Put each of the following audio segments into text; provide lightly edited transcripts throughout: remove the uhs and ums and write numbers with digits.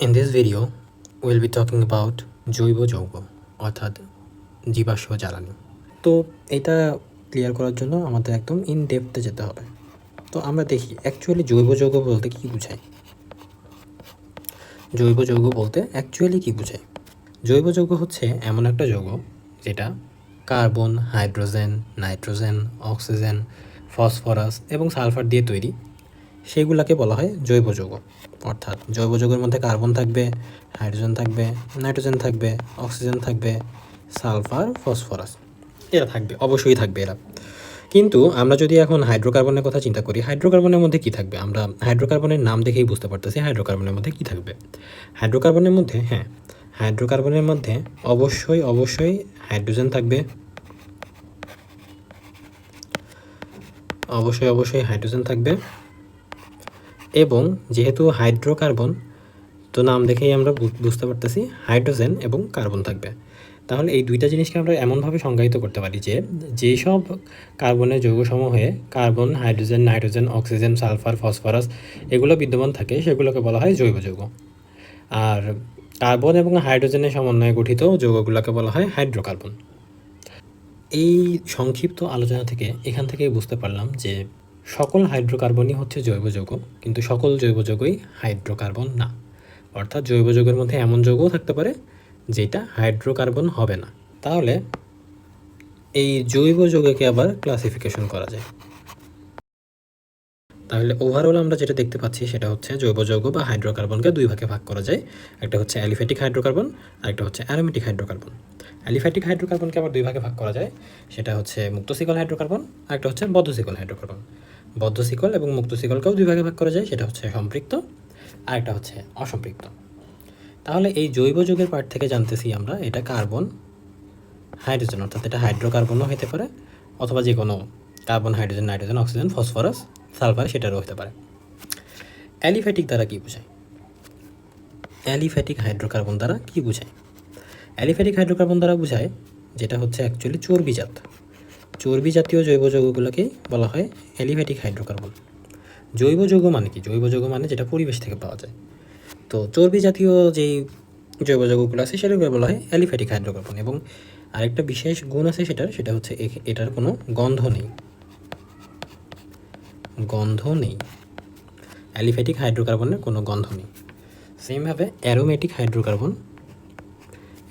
In this video, we'll be talking about জৈব যৌগ অর্থাৎ জীবাশ্ম জ্বালানি। তো এটা ক্লিয়ার করার জন্য আমাদের একদম ইন ডেপথে যেতে হবে। তো আমরা দেখি অ্যাকচুয়ালি জৈব যৌগ বলতে কী বোঝায়। জৈব যৌগ বলতে অ্যাকচুয়ালি কী বোঝায়? জৈব যৌগ হচ্ছে এমন একটা যৌগ যেটা carbon, hydrogen, nitrogen, oxygen, phosphorus এবং সালফার দিয়ে তৈরি। সেগুলোকে বলা হয় জৈব যৌগ। অর্থাৎ জৈব যৌগের মধ্যে কার্বন থাকবে, হাইড্রোজেন থাকবে, নাইট্রোজেন থাকবে, অক্সিজেন থাকবে, সালফার, ফসফরাস এরা থাকবে, অবশ্যই থাকবে এরা। কিন্তু আমরা যদি এখন হাইড্রোকার্বনের কথা চিন্তা করি, হাইড্রোকার্বনের মধ্যে কী থাকবে? আমরা হাইড্রোকার্বনের নাম দেখেই বুঝতে পারতেছি হাইড্রোকার্বনের মধ্যে কী থাকবে। হাইড্রোকার্বনের মধ্যে হাইড্রোকার্বনের মধ্যে অবশ্যই হাইড্রোজেন থাকবে, অবশ্যই হাইড্রোজেন থাকবে। এবং যেহেতু হাইড্রোকার্বন, তো নাম দেখেই আমরা বুঝতে পারতেছি হাইড্রোজেন এবং কার্বন থাকবে। তাহলে এই দুইটা জিনিসকে আমরা এমনভাবে সংজ্ঞায়িত করতে পারি যে যেসব কার্বনের যৌগসমূহে carbon, hydrogen, nitrogen, oxygen, sulphur, phosphorus এগুলো বিদ্যমান থাকে সেগুলোকে বলা হয় জৈব যৌগ। আর কার্বন এবং হাইড্রোজেনের সমন্বয়ে গঠিত যৌগগুলোকে বলা হয় হাইড্রোকার্বন। এই সংক্ষিপ্ত আলোচনা থেকে এখান থেকেই বুঝতে পারলাম যে সকল হাইড্রোকার্বনই হচ্ছে জৈব যৌগ, কিন্তু সকল জৈব যৌগই হাইড্রোকার্বন না। অর্থাৎ জৈব যৌগের মধ্যে এমন যৌগও থাকতে পারে যেটা হাইড্রোকার্বন হবে না। তাহলে এই জৈব যৌগকে আবার ক্লাসিফিকেশন করা যায়। তাহলে ওভারঅল আমরা যেটা দেখতে পাচ্ছি সেটা হচ্ছে জৈব যৌগ বা হাইড্রোকার্বনকে দুই ভাগে ভাগ করা যায়। একটা হচ্ছে অ্যালিফ্যাটিক হাইড্রোকার্বন আর একটা হচ্ছে অ্যারোমেটিক হাইড্রোকার্বন। অ্যালিফ্যাটিক হাইড্রোকার্বনকে আবার দুই ভাগে ভাগ করা যায়, সেটা হচ্ছে মুক্ত শিকল হাইড্রোকার্বন আর একটা হচ্ছে বদ্ধ শিকল হাইড্রোকার্বন। বদ্ধ শিকল এবং মুক্ত শিকলকেও দুই ভাগে ভাগ করা যায়, সেটা হচ্ছে সম্পৃক্ত আর একটা হচ্ছে অসম্পৃক্ত। তাহলে এই জৈব যৌগের পার্ট থেকে জানতেছি আমরা এটা কার্বন, হাইড্রোজেন, অর্থাৎ এটা হাইড্রোকার্বনও হতে পারে অথবা যে কোনো carbon, hydrogen, nitrogen, oxygen, phosphorus, sulphur সেটারও হতে পারে। অ্যালিফ্যাটিক দ্বারা কী বোঝায়? অ্যালিফ্যাটিক হাইড্রোকার্বন দ্বারা কী বোঝায়? অ্যালিফ্যাটিক হাইড্রোকার্বন দ্বারা বোঝায় যেটা হচ্ছে অ্যাকচুয়ালি চর্বিজাত। চর্বি জাতীয় জৈব যৌগগুলোকেই বলা হয় অ্যালিফ্যাটিক হাইড্রোকার্বন। জৈব যৌগ মানে কি? জৈব যৌগ মানে যেটা পরিবেশ থেকে পাওয়া যায়। তো চর্বি জাতীয় যেই জৈব যৌগগুলো আছে সেটাকে বলা হয় অ্যালিফ্যাটিক হাইড্রোকার্বন। এবং আরেকটা বিশেষ গুণ আছে সেটা হচ্ছে এটার কোনো গন্ধ নেই। অ্যালিফ্যাটিক হাইড্রোকার্বনের কোনো গন্ধ নেই। সেমভাবে অ্যারোমেটিক হাইড্রোকার্বন,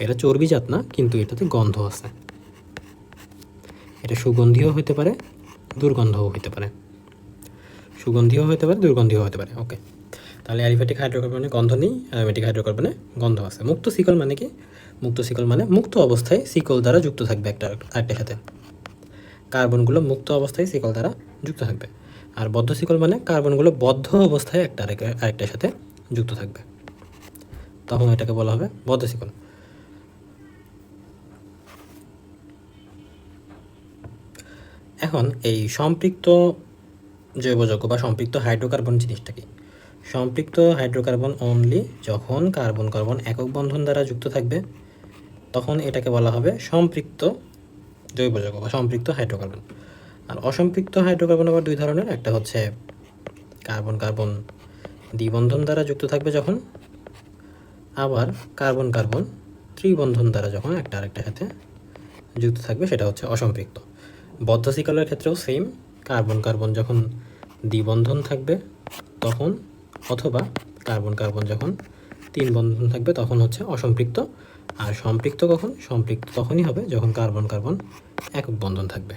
এটা চর্বিজাত না কিন্তু এটাতে গন্ধ আছে। এটা সুগন্ধিও হতে পারে, দুর্গন্ধও হতে পারে। দুর্গন্ধীয় হতে পারে। ওকে, তাহলে অ্যালিফ্যাটিক হাইড্রোকার্বনে গন্ধ নেই, অ্যারোমেটিক হাইড্রোকার্বনে গন্ধ আছে। মুক্ত শিকল মানে কি? মুক্ত শিকল মানে মুক্ত অবস্থায় শিকল দ্বারা যুক্ত থাকবে আরেকটার সাথে। কার্বনগুলো মুক্ত অবস্থায় শিকল দ্বারা যুক্ত থাকবে। আর বদ্ধ শিকল মানে কার্বনগুলো বদ্ধ অবস্থায় আরেকটার সাথে যুক্ত থাকবে, তখন এটাকে বলা হবে বদ্ধ শিকল। এখন এই সম্পৃক্ত জৈব যৌগ বা সম্পৃক্ত হাইড্রোকার্বন জিনিসটা কি? সম্পৃক্ত হাইড্রোকার্বন অনলি যখন কার্বন কার্বন একক বন্ধন দ্বারা যুক্ত থাকবে তখন এটাকে বলা হবে সম্পৃক্ত জৈব যৌগ বা সম্পৃক্ত হাইড্রোকার্বন। আর অসম্পৃক্ত হাইড্রোকার্বন আবার দুই ধরনের, একটা হচ্ছে কার্বন কার্বন দ্বিবন্ধন দ্বারা যুক্ত থাকবে যখন, আবার কার্বন কার্বন ত্রিবন্ধন দ্বারা যখন একটা আরেকটার সাথে যুক্ত থাকবে সেটা হচ্ছে অসম্পৃক্ত। বদ্ধ শিকলের ক্ষেত্রেও সেম, কার্বন কার্বন যখন দ্বিবন্ধন থাকবে তখন, অথবা কার্বন কার্বন যখন তিন বন্ধন থাকবে তখন হচ্ছে অসম্পৃক্ত। আর সম্পৃক্ত কখন? সম্পৃক্ত তখনই হবে যখন কার্বন কার্বন একক বন্ধন থাকবে।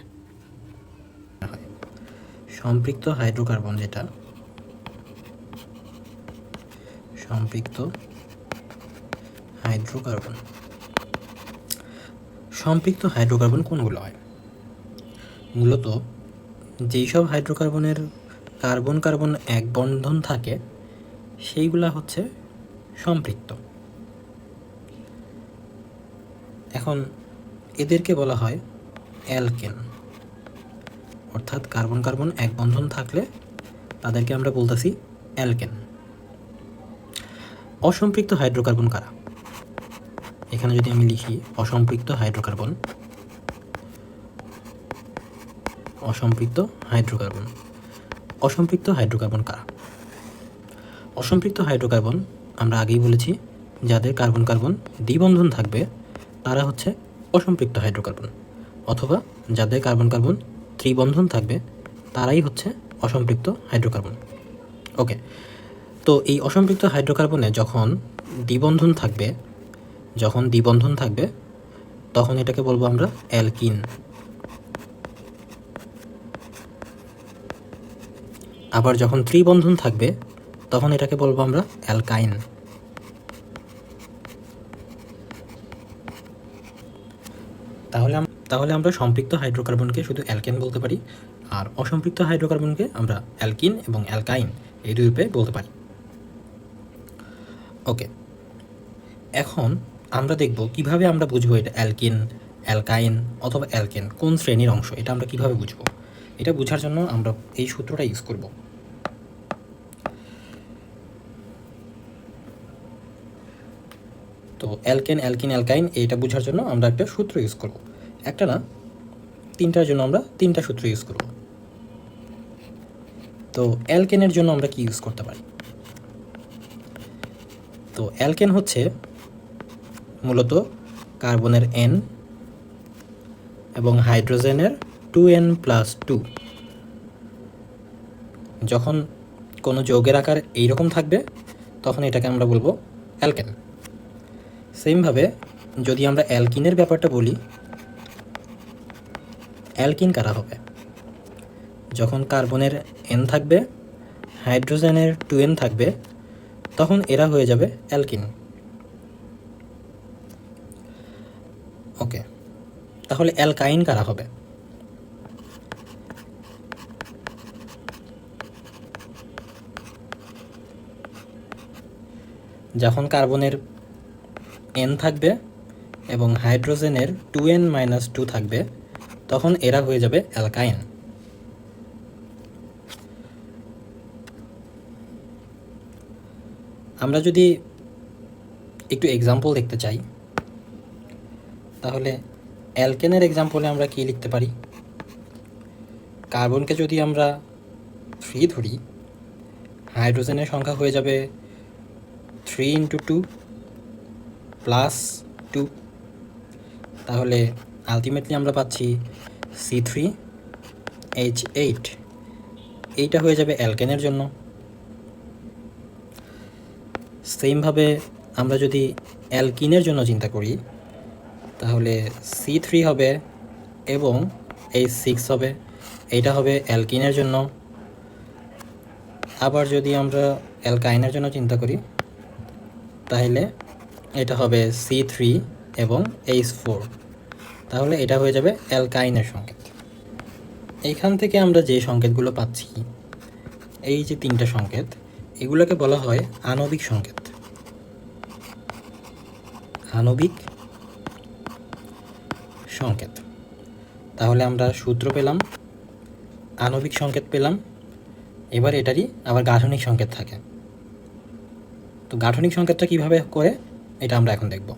সম্পৃক্ত হাইড্রোকার্বন যেটা, সম্পৃক্ত হাইড্রোকার্বন কোনগুলো হয়? মূলত যেই সব হাইড্রোকার্বনের কার্বন কার্বন এক বন্ধন থাকে সেইগুলা হচ্ছে সম্পৃক্ত। এখন এদেরকে বলা হয় অ্যালকেন, অর্থাৎ কার্বন কার্বন এক বন্ধন থাকলে তাদেরকে আমরা বলতেছি অ্যালকেন। অসম্পৃক্ত হাইড্রোকার্বন কারা? এখানে যদি আমি লিখি অসম্পৃক্ত হাইড্রোকার্বন অসম্পৃক্ত হাইড্রোকার্বন কারা? অসম্পৃক্ত হাইড্রোকার্বন আমরা আগেই বলেছি যাদের কার্বন কার্বন দ্বিবন্ধন থাকবে তারা হচ্ছে অসম্পৃক্ত হাইড্রোকার্বন, অথবা যাদের কার্বন কার্বন ত্রিবন্ধন থাকবে তারাই হচ্ছে অসম্পৃক্ত হাইড্রোকার্বন। ওকে, তো এই অসম্পৃক্ত হাইড্রোকার্বনে যখন দ্বিবন্ধন থাকবে তখন এটাকে বলবো আমরা অ্যালকিন। আবার যখন ত্রিবন্ধন থাকবে তখন এটাকে বলবো আমরা অ্যালকাইন। তাহলে আমরা সম্পৃক্ত হাইড্রোকার্বনকে শুধু অ্যালকেন বলতে পারি, আর অসম্পৃক্ত হাইড্রোকার্বনকে আমরা অ্যালকিন এবং অ্যালকাইন এই দুই রূপে বলতে পারি। ওকে, এখন আমরা দেখব কিভাবে আমরা বুঝবো এটা অ্যালকিন, অ্যালকাইন অথবা অ্যালকেন কোন শ্রেণীর অংশ, এটা আমরা কিভাবে বুঝবো। এটা বোঝার জন্য আমরা এই সূত্রটা ইউজ করব। তো অ্যালকেন, অ্যালকিন, অ্যালকাইন এটা বোঝার জন্য আমরা একটা সূত্র ইউজ করব। একটা না, তিনটার জন্য আমরা তিনটা সূত্র ইউজ করব। তো অ্যালকেনের জন্য আমরা কি ইউজ করতে পারি? তো অ্যালকেন হচ্ছে মূলত কার্বনের N এবং হাইড্রোজেনের 2N+2। যখন কোনো যৌগের আকার এইরকম থাকবে তখন এটাকে আমরা বলবো অ্যালকেন। সেমভাবে যদি আমরা অ্যালকিনের ব্যাপারটা বলি, অ্যালকিন কারা হবে? যখন কার্বনের N থাকবে, হাইড্রোজেনের 2N থাকবে, তখন এরা হয়ে যাবে অ্যালকিন। ওকে, তাহলে অ্যালকাইন কারা হবে? যখন কার্বনের N থাকবে এবং হাইড্রোজেনের 2N-2 থাকবে তখন এরা হয়ে যাবে অ্যালকাইন। আমরা যদি একটু এক্সাম্পল দেখতে চাই তাহলে অ্যালকেনের এক্সাম্পলে আমরা কি লিখতে পারি? কার্বনকে যদি আমরা 3 ধরি, হাইড্রোজেনের সংখ্যা হয়ে যাবে 3 × 2 + 2, তাহলে আলটিমেটলি আমরা পাচ্ছি C3H8। এইটা হয়ে যাবে অ্যালকেনের জন্য। সেমভাবে আমরা যদি অ্যালকিনের জন্য চিন্তা করি তাহলে C3 হবে এবং H6 হবে, এইটা হবে অ্যালকিনের জন্য। আবার যদি আমরা অ্যালকাইনের জন্য চিন্তা করি তাহলে এটা হবে C3 এবং H4, তাহলে এটা হয়ে যাবে অ্যালকাইনের সংকেত। এইখান থেকে আমরা যে সংকেতগুলো পাচ্ছি, এই যে তিনটা সংকেত, এগুলোকে বলা হয় আণবিক সংকেত। আণবিক সংকেত। তাহলে আমরা সূত্র পেলাম, আণবিক সংকেত পেলাম, এবার এটারই আবার গাঠনিক সংকেত থাকে। তো গাঠনিক সংকেতটা কিভাবে করে এটা আমরা এখন দেখব।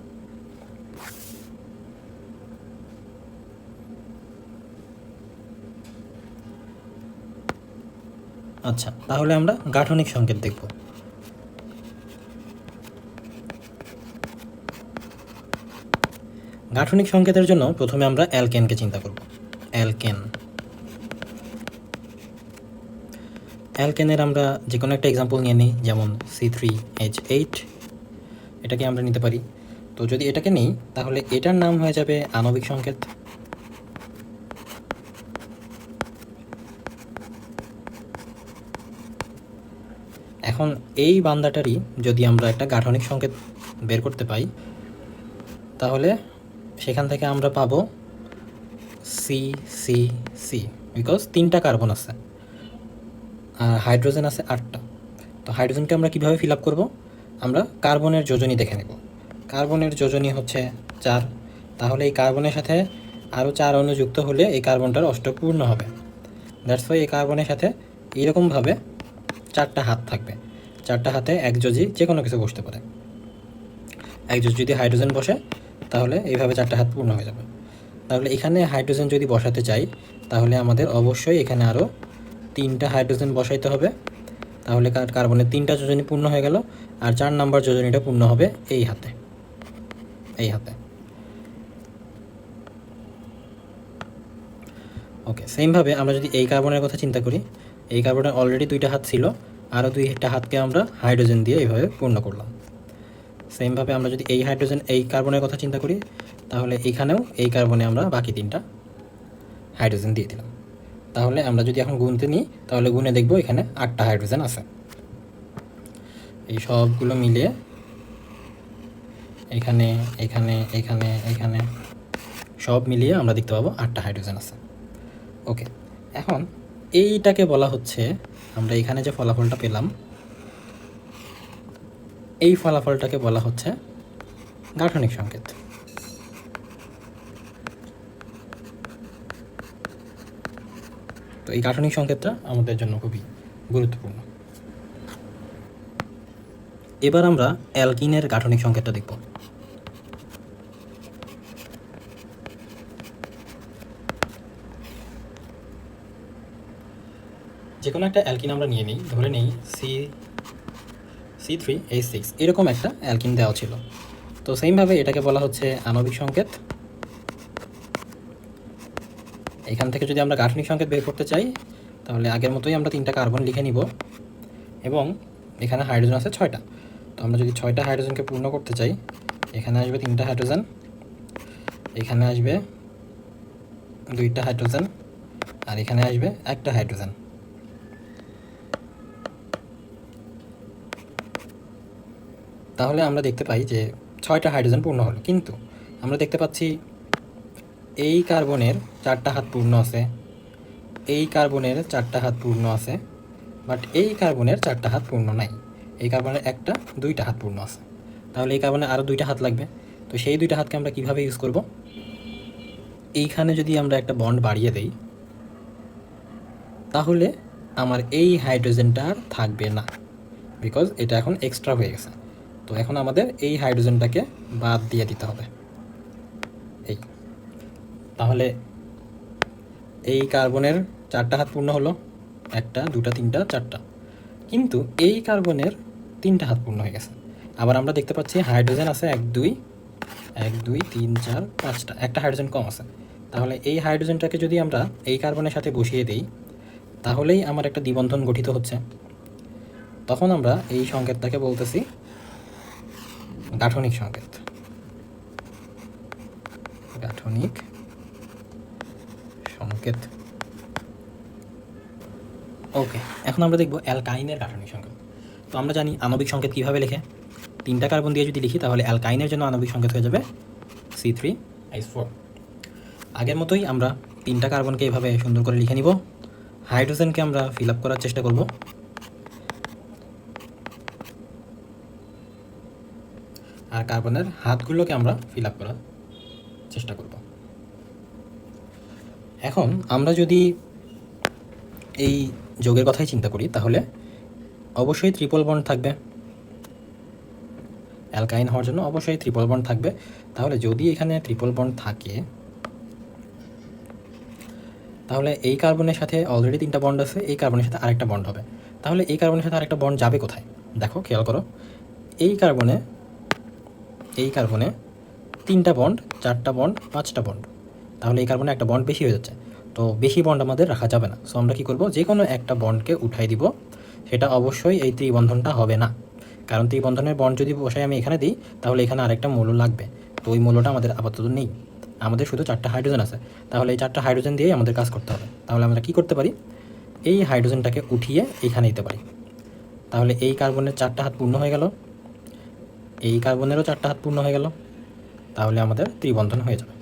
আচ্ছা, তাহলে আমরা গাঠনিক সংকেত দেখব। গাঠনিক সংকেতের জন্য প্রথমে আমরা অ্যালকেনকে চিন্তা করব। অ্যালকেনের আমরা যে কোনো একটা এক্সাম্পল নিয়ে নিই, যেমন C3H8, এটাকে আমরা নিতে পারি। তো যদি এটাকে নিই তাহলে এটার নাম হয়ে যাবে আণবিক সংকেত। এখন এই বান্দাটারই যদি আমরা একটা গাঠনিক সংকেত বের করতে পাই তাহলে সেখান থেকে আমরা পাবো CCC, বিকজ 3টা কার্বন আছে আর হাইড্রোজেন আছে 8টা। তো হাইড্রোজেনকে আমরা কীভাবে ফিল আপ করবো? আমরা কার্বনের যোজনী দেখে নেব। কার্বনের যোজনী হচ্ছে 4, তাহলে এই কার্বনের সাথে আরও 4 অণু যুক্ত হলে এই কার্বনটার অষ্টক পূর্ণ হবে। দ্যাটস ওয়াই এই কার্বনের সাথে এইরকমভাবে 4টা হাত থাকবে। 4টা হাতে এক যোজি যে কোনো কিছু বসতে পারে। এক যোজি যদি হাইড্রোজেন বসে তাহলে এইভাবে 4টা হাত পূর্ণ হয়ে যাবে। তাহলে এখানে হাইড্রোজেন যদি বসাতে চাই তাহলে আমাদের অবশ্যই এখানে আরও 3টা হাইড্রোজেন বসাইতে হবে তাহলে কার্বনের 3টা যোজনী পূর্ণ হয়ে গেল, আর 4 নম্বর যোজনীটা পূর্ণ হবে এই হাতে। ওকে, সেমভাবে আমরা যদি এই কার্বনের কথা চিন্তা করি, এই কার্বনের অলরেডি 2টা হাত ছিল, আরও 2টা হাতকে আমরা হাইড্রোজেন দিয়ে এইভাবে পূর্ণ করলাম। সেমভাবে আমরা যদি এই কার্বনের কথা চিন্তা করি, তাহলে এখানেও এই কার্বনে আমরা বাকি 3টা হাইড্রোজেন দিয়ে দিলাম। তাহলে আমরা যদি এখন গুনতে নিই, তাহলে গুনে দেখব এখানে 8টা হাইড্রোজেন আছে। এই সবগুলো মিলিয়ে এখানে এখানে এখানে এখানে সব মিলিয়ে আমরা দেখতে পাবো 8টা হাইড্রোজেন আছে। ওকে, এখন এইটাকে বলা হচ্ছে, আমরা এখানে যে ফলাফলটা পেলাম, এই ফলাফলটাকে বলা হচ্ছে গাঠনিক সংকেত। তো এই গাঠনিক সংকেতটা আমাদের জন্য খুবই গুরুত্বপূর্ণ। এবার আমরা অ্যালকিনের গাঠনিক সংকেতটা দেখব। যে কোনো একটা অ্যালকিন আমরা নিয়ে নিই, ধরে নিই C3H6 এরকম একটা অ্যালকিন দেওয়া ছিল। তো সেমভাবে এটাকে বলা হচ্ছে আণবিক সংকেত। এখান থেকে যদি আমরা গাঠনিক সংকেত বের করতে চাই, তাহলে আগের মতোই আমরা 3টা কার্বন লিখে নিব, এবং এখানে হাইড্রোজেন আছে 6টা। তো আমরা যদি 6টা হাইড্রোজেনকে পূর্ণ করতে চাই, এখানে আসবে 3টা হাইড্রোজেন, এখানে আসবে 2টা হাইড্রোজেন, আর এখানে আসবে 1টা হাইড্রোজেন। তাহলে আমরা দেখতে পাই যে 6টা হাইড্রোজেন পূর্ণ হলো, কিন্তু আমরা দেখতে পাচ্ছি এই কার্বনের 4টা হাত পূর্ণ আছে, এই কার্বনের 4টা হাত পূর্ণ আছে, বাট এই কার্বনের 4টা হাত পূর্ণ নাই। এই কার্বনের 2টা হাত পূর্ণ আছে। তাহলে এই কার্বনের আরও 2টা হাত লাগবে। তো সেই 2টা হাতকে আমরা কিভাবে ইউজ করব? এইখানে যদি আমরা একটা বন্ড বাড়িয়ে দেই, তাহলে আমার এই হাইড্রোজেনটা আর থাকবে না, বিকজ এটা এখন এক্সট্রা হয়ে গেছে। তো এখন আমাদের এই হাইড্রোজেনটাকে বাদ দিয়ে দিতে হবে। তাহলে এই কার্বনের 4টা হাত পূর্ণ হলো, 1টা 2টা 3টা 4টা, কিন্তু এই কার্বনের 3টা হাত পূর্ণ হয়ে গেছে। আবার আমরা দেখতে পাচ্ছি হাইড্রোজেন আছে 1 2 3 4 5টা, একটা হাইড্রোজেন কম আছে। তাহলে এই হাইড্রোজেনটাকে যদি আমরা এই কার্বনের সাথে বসিয়ে দিই, তাহলেই আমার একটা দ্বিবন্ধন গঠিত হচ্ছে। তখন আমরা এই সংকেতটাকে বলতেছি গাঠনিক সংকেত। গাঠনিক সংকেত। ওকে, এখন আমরা দেখব অ্যালকাইনের গাঠনিক সংকেত। তো আমরা জানি আণবিক সংকেত কীভাবে লেখে। 3টা কার্বন দিয়ে যদি লিখি, তাহলে অ্যালকাইনের জন্য আণবিক সংকেত হয়ে যাবে C3H4। আগের মতোই আমরা 3টা কার্বনকে এভাবে সুন্দর করে লিখে নিব। হাইড্রোজেনকে আমরা ফিল আপ করার চেষ্টা করব। আর কার্বনের হাতগুলোকে আমরা ফিল আপ করার চেষ্টা করব। এখন আমরা যদি এই যোগের কথাই চিন্তা করি, তাহলে অবশ্যই ট্রিপল বন্ড থাকবে। অ্যালকাইন হওয়ার জন্য অবশ্যই ট্রিপল বন্ড থাকবে। তাহলে যদি এখানে ট্রিপল বন্ড থাকে, তাহলে এই কার্বনের সাথে অলরেডি 3টা বন্ড আছে, এই কার্বনের সাথে আরেকটা বন্ড হবে। তাহলে এই কার্বনের সাথে আরেকটা বন্ড যাবে কোথায়? দেখো, খেয়াল করো, এই কার্বনে 3টা বন্ড, 4টা বন্ড, 5টা বন্ড। তাহলে এই কার্বনে একটা বন্ড বেশি হয়ে যাচ্ছে। তো বেশি বন্ড আমাদের রাখা যাবে না। সো আমরা কী করব? যে কোনো একটা বন্ডকে উঠাই দিব। সেটা অবশ্যই এই ত্রিবন্ধনটা হবে না, কারণ ত্রিবন্ধনের বন্ড যদি বসাই আমি এখানে দিই, তাহলে এখানে আরেকটা মৌল লাগবে। তো ওই মৌলটা আমাদের আপাতত নেই, আমাদের শুধু 4টা হাইড্রোজেন আছে। তাহলে এই 4টা হাইড্রোজেন দিয়েই আমাদের কাজ করতে হবে। তাহলে আমরা কী করতে পারি? এই হাইড্রোজেনটাকে উঠিয়ে এখানে দিতে পারি। তাহলে এই কার্বনের 4টা হাত পূর্ণ হয়ে গেল, এই কার্বনেরও 4টা হাত পূর্ণ হয়ে গেল। তাহলে আমাদের ত্রিবন্ধন হয়ে যাবে।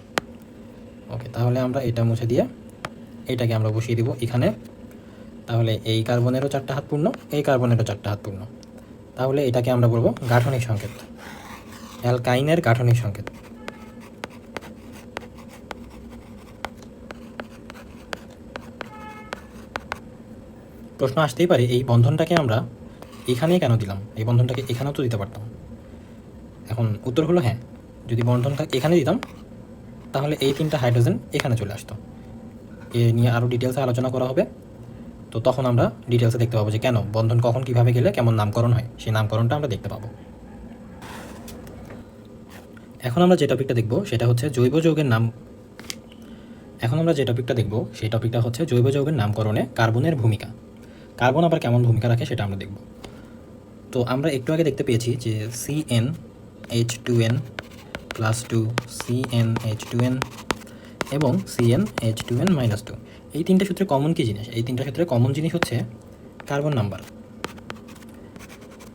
ওকে, তাহলে আমরা এটা মুছে দিয়ে এইটাকে আমরা বসিয়ে দিব এখানে। তাহলে এই কার্বনেরও 4টা হাত পূর্ণ, এই কার্বনেরও 4টা হাত পূর্ণ। তাহলে এটাকে আমরা বলবো গাঠনিক সংকেত, অ্যালকাইনের গাঠনিক সংকেত। প্রশ্ন আসতেই পারে, এই বন্ধনটাকে আমরা এখানেই কেন দিলাম? এই বন্ধনটাকে এখানেও তো দিতে পারতাম। এখন উত্তর হলো হ্যাঁ, যদি বন্ধনটা এখানে দিতাম, তাহলে এই 3টা হাইড্রোজেন এখানে চলে আসতো। এ নিয়ে আরও ডিটেলসে আলোচনা করা হবে। তো তখন আমরা ডিটেলসে দেখতে পাবো যে কেন বন্ধন কখন কীভাবে গেলে কেমন নামকরণ হয়, সেই নামকরণটা আমরা দেখতে পাবো। এখন আমরা যে টপিকটা দেখব সেটা হচ্ছে জৈব যৌগের নাম। এখন আমরা যে টপিকটা দেখব সেই টপিকটা হচ্ছে জৈব যৌগের নামকরণে কার্বনের ভূমিকা। কার্বন আবার কেমন ভূমিকা রাখে সেটা আমরা দেখব। তো আমরা একটু আগে দেখতে পেয়েছি যে CnH2n +2, CnH2n এবং CnH2n -2, এই তিনটে সূত্রে কমন কী জিনিস? এই তিনটা সূত্রে কমন জিনিস হচ্ছে কার্বন নাম্বার।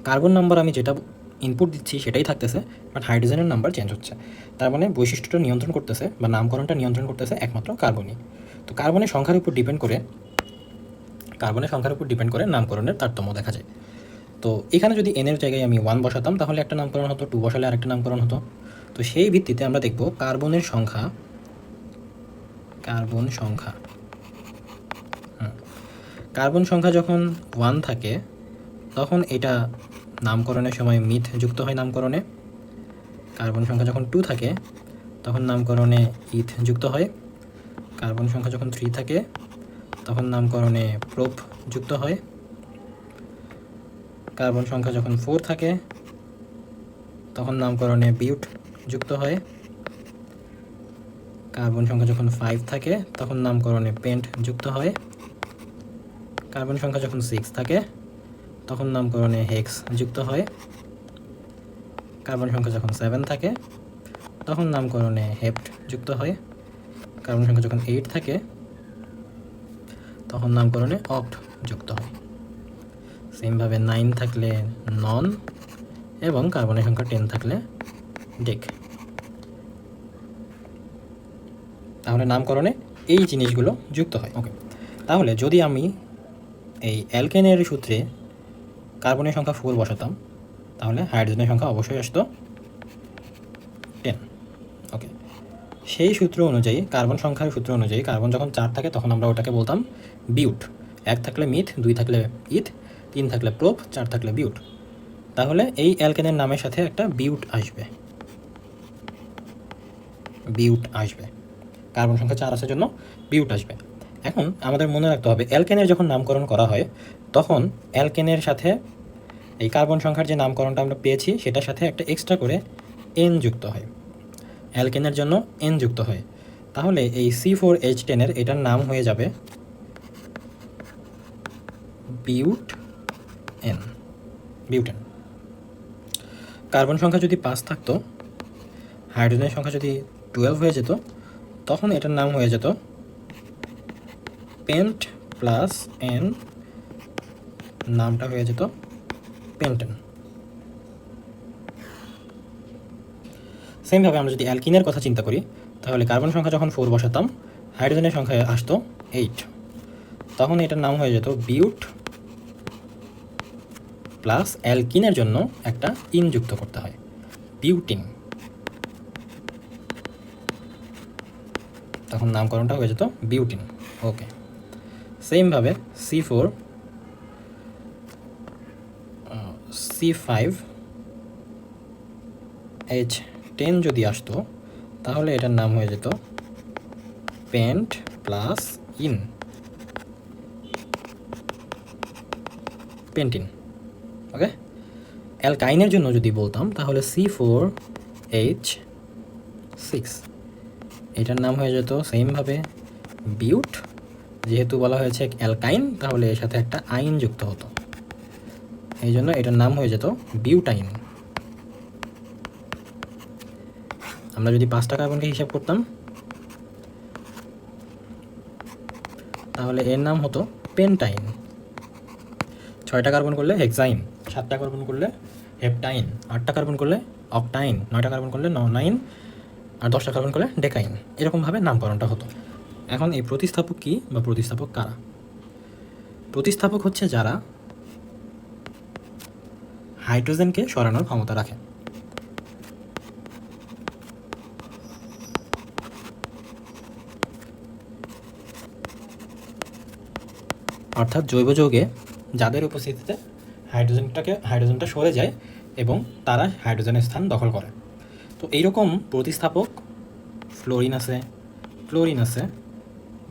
কার্বন নাম্বার আমি যেটা ইনপুট দিচ্ছি সেটাই থাকতেছে, বাট হাইড্রোজেনের নাম্বার চেঞ্জ হচ্ছে। তার মানে বৈশিষ্ট্যটা নিয়ন্ত্রণ করতেছে বা নামকরণটা নিয়ন্ত্রণ করতেছে একমাত্র কার্বনই। তো কার্বনের সংখ্যার উপর ডিপেন্ড করে নামকরণের তারতম্য দেখা যায়। তো এখানে যদি n এর জায়গায় আমি 1 বসাতাম তাহলে একটা নামকরণ হতো, 2 বসালে আরেকটা নামকরণ হতো। তো সেই ভিত্তিতে আমরা দেখব কার্বন সংখ্যা যখন 1 থাকে তখন এটা নামকরণের সময় মিথ যুক্ত হয় নামকরণে। কার্বন সংখ্যা যখন 2 থাকে তখন নামকরণে ইথ যুক্ত হয়। কার্বন সংখ্যা যখন 3 থাকে তখন নামকরণে প্রোপ যুক্ত হয়। কার্বন সংখ্যা যখন 4 থাকে তখন নামকরণে বিউট যুক্ত হয়। কার্বন সংখ্যা যখন 5 থাকে তখন নামকরণে পেন্ট যুক্ত হয়। কার্বন সংখ্যা যখন 6 থাকে তখন নামকরণে হেক্স যুক্ত হয়। কার্বন সংখ্যা যখন 7 থাকে তখন নামকরণে হেপ্ট যুক্ত হয়। কার্বন সংখ্যা যখন 8 থাকে তখন নামকরণে অক্ট যুক্ত হয়। সেমভাবে 9 থাকলে নন এবং কার্বনের সংখ্যা 10 থাকলে ডেক। তাহলে নামকরণে এই জিনিসগুলো যুক্ত হয়। ওকে, তাহলে যদি আমি এই অ্যালকেনের সূত্রে কার্বনের সংখ্যা 4 বসাতাম তাহলে হাইড্রোজেনের সংখ্যা অবশ্যই আসতো 10। ওকে, সেই সূত্র অনুযায়ী কার্বন সংখ্যার সূত্র অনুযায়ী কার্বন যখন 4 থাকে তখন আমরা ওটাকে বলতাম বিউট। 1 থাকলে মিথ, 2 থাকলে ইথ, 3 থাকলে প্রোপ, 4 থাকলে বিউট। তাহলে এই অ্যালকেনের নামের সাথে একটা বিউট আসবে। কার্বন সংখ্যা 4 আসার জন্য বিউট আসবে। এখন আমাদের মনে রাখতে হবে অ্যালকেনের যখন নামকরণ করা হয় তখন অ্যালকেনের সাথে এই কার্বন সংখ্যার যে নামকরণটা আমরা পেয়েছি সেটার সাথে একটা এক্সট্রা করে এন যুক্ত হয়। অ্যালকেনের জন্য এন যুক্ত হয়। তাহলে এই C4H10 এর এটার নাম হয়ে যাবে বিউটেন। কার্বন সংখ্যা যদি 5 থাকতো, হাইড্রোজেনের সংখ্যা যদি 12 হয়ে যেত, তখন এটার নাম হয়ে যেত পেন্ট প্লাস এন, নামটা হয়ে যেত পেন্টেন। সেমভাবে আমরা যদি অ্যালকিনের কথা চিন্তা করি তাহলে কার্বন সংখ্যা যখন 4 বসাতাম হাইড্রোজেনের সংখ্যা আসতো 8, তখন এটার নাম হয়ে যেত বিউট প্লাস অ্যালকিনের জন্য একটা ইন যুক্ত করতে হয়, বিউটিন। তখন নামকরণটা হয়ে যেত বিউটিন। ওকে, সেমভাবে C5H10 যদি আসতো তাহলে এটার নাম হয়ে যেত পেন্ট প্লাস ইন, পেন্টিন। ওকে, অ্যালকাইনের জন্য যদি বলতাম তাহলে C4H6, এটার নাম হয়ে যেত সেমভাবে বিউট। যেহেতু বলা হয়েছে অ্যালকাইন তাহলে এর সাথে একটা আইন যুক্ত হতো, এই জন্য এটার নাম হয়ে যেত বিউটাইন। আমরা যদি 5টা কার্বনকে হিসাব করতাম তাহলে এর নাম হতো পেন্টাইন। 6টা কার্বন করলে হেক্সাইন, 7টা কার্বন করলে হেপটাইন, 8টা কার্বন করলে অকটাইন, 9টা কার্বন করলে ননাইন, আর 10টা কার্বন করলে ডেকাইন। এরকমভাবে নামকরণটা হতো। এখন এই প্রতিস্থাপক কী বা প্রতিস্থাপক কারা? প্রতিস্থাপক হচ্ছে যারা হাইড্রোজেনকে সরানোর ক্ষমতা রাখে। অর্থাৎ জৈব যৌগে যাদের উপস্থিতিতে হাইড্রোজেনটা সরে যায় এবং তারা হাইড্রোজেনের স্থান দখল করে। তো এইরকম প্রতিস্থাপক ফ্লোরিন আছে, ক্লোরিন আছে,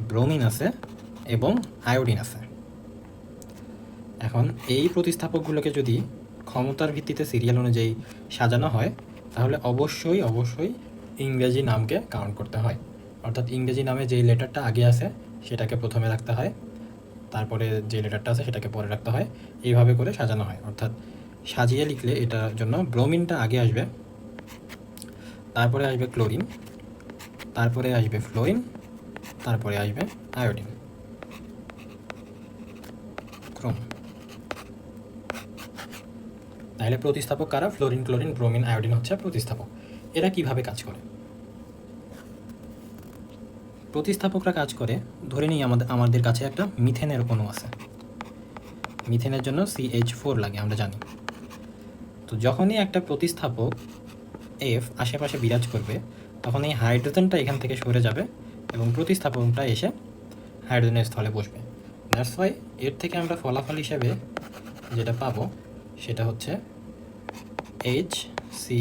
ব্রোমিন আছে এবং আয়োডিন আছে। এখন এই প্রতিস্থাপকগুলোকে যদি ক্ষমতার ভিত্তিতে সিরিয়াল অনুযায়ী সাজানো হয় তাহলে অবশ্যই ইংরেজি নামকে কাউন্ট করতে হয়, অর্থাৎ ইংরেজি নামে যেই লেটারটা আগে আছে সেটাকে প্রথমে রাখতে হয়, তারপরে যে লেটারটা আছে সেটাকে পরে রাখতে হয়, এইভাবে করে সাজানো হয়। অর্থাৎ সাজিয়ে লিখলে এটার জন্য ব্রোমিনটা আগে আসবে, তারপরে আসবে ক্লোরিন, তারপরে আসবে ফ্লোরিন, তারপরে আসবে আয়োডিন, ক্রোম। তাহলে প্রতিস্থাপক কারা? ফ্লোরিন, ক্লোরিন, ব্রোমিন, আয়োডিন হচ্ছে প্রতিস্থাপক। এরা কিভাবে কাজ করে? প্রতিস্থাপকরা কাজ করে, ধরে নিই আমাদের কাছে একটা মিথেনের অণু আছে, মিথেনের জন্য CH4 লাগে আমরা জানি। তো যখনই একটা প্রতিস্থাপক F আশেপাশে বিরাজ করবে তখন এই হাইড্রোজেনটা এখান থেকে সরে যাবে এবং প্রতিস্থাপকটা এসে হাইড্রোজেনের স্থলে বসবে। দ্যাটস ওয়াই এর থেকে আমরা ফলাফল হিসেবে যেটা পাবো সেটা হচ্ছে HCH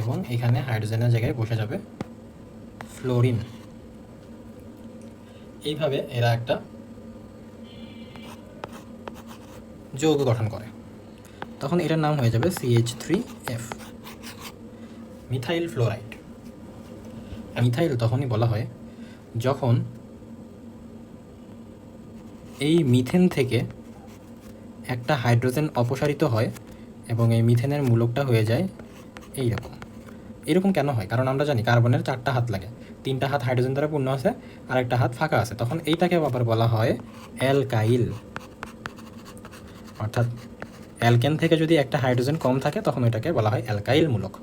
এবং এখানে হাইড্রোজেনের জায়গায় বসে যাবে ফ্লোরিন। এইভাবে এরা একটা যৌগ গঠন করে, তখন এটার নাম হয়ে যাবে CH3F, মিথাইল ফ্লোরাইড। মিথাইল তখনই বলা হয় যখন এই মিথেন থেকে একটা হাইড্রোজেন অপসারিত হয় এবং এই মিথেনের মূলকটা হয়ে যায় এইরকম। এরকম কেন হয়? কারণ আমরা জানি কার্বনের 4টা হাত লাগে, 3টা হাত হাইড্রোজেন দ্বারা পূর্ণ আছে আর একটা হাত ফাঁকা আছে, তখন এইটাকে আবার বলা হয় অ্যালকাইল। অর্থাৎ অ্যালকেন থেকে যদি একটা হাইড্রোজেন কম থাকে তখন ওইটাকে বলা হয় অ্যালকাইল মূলক।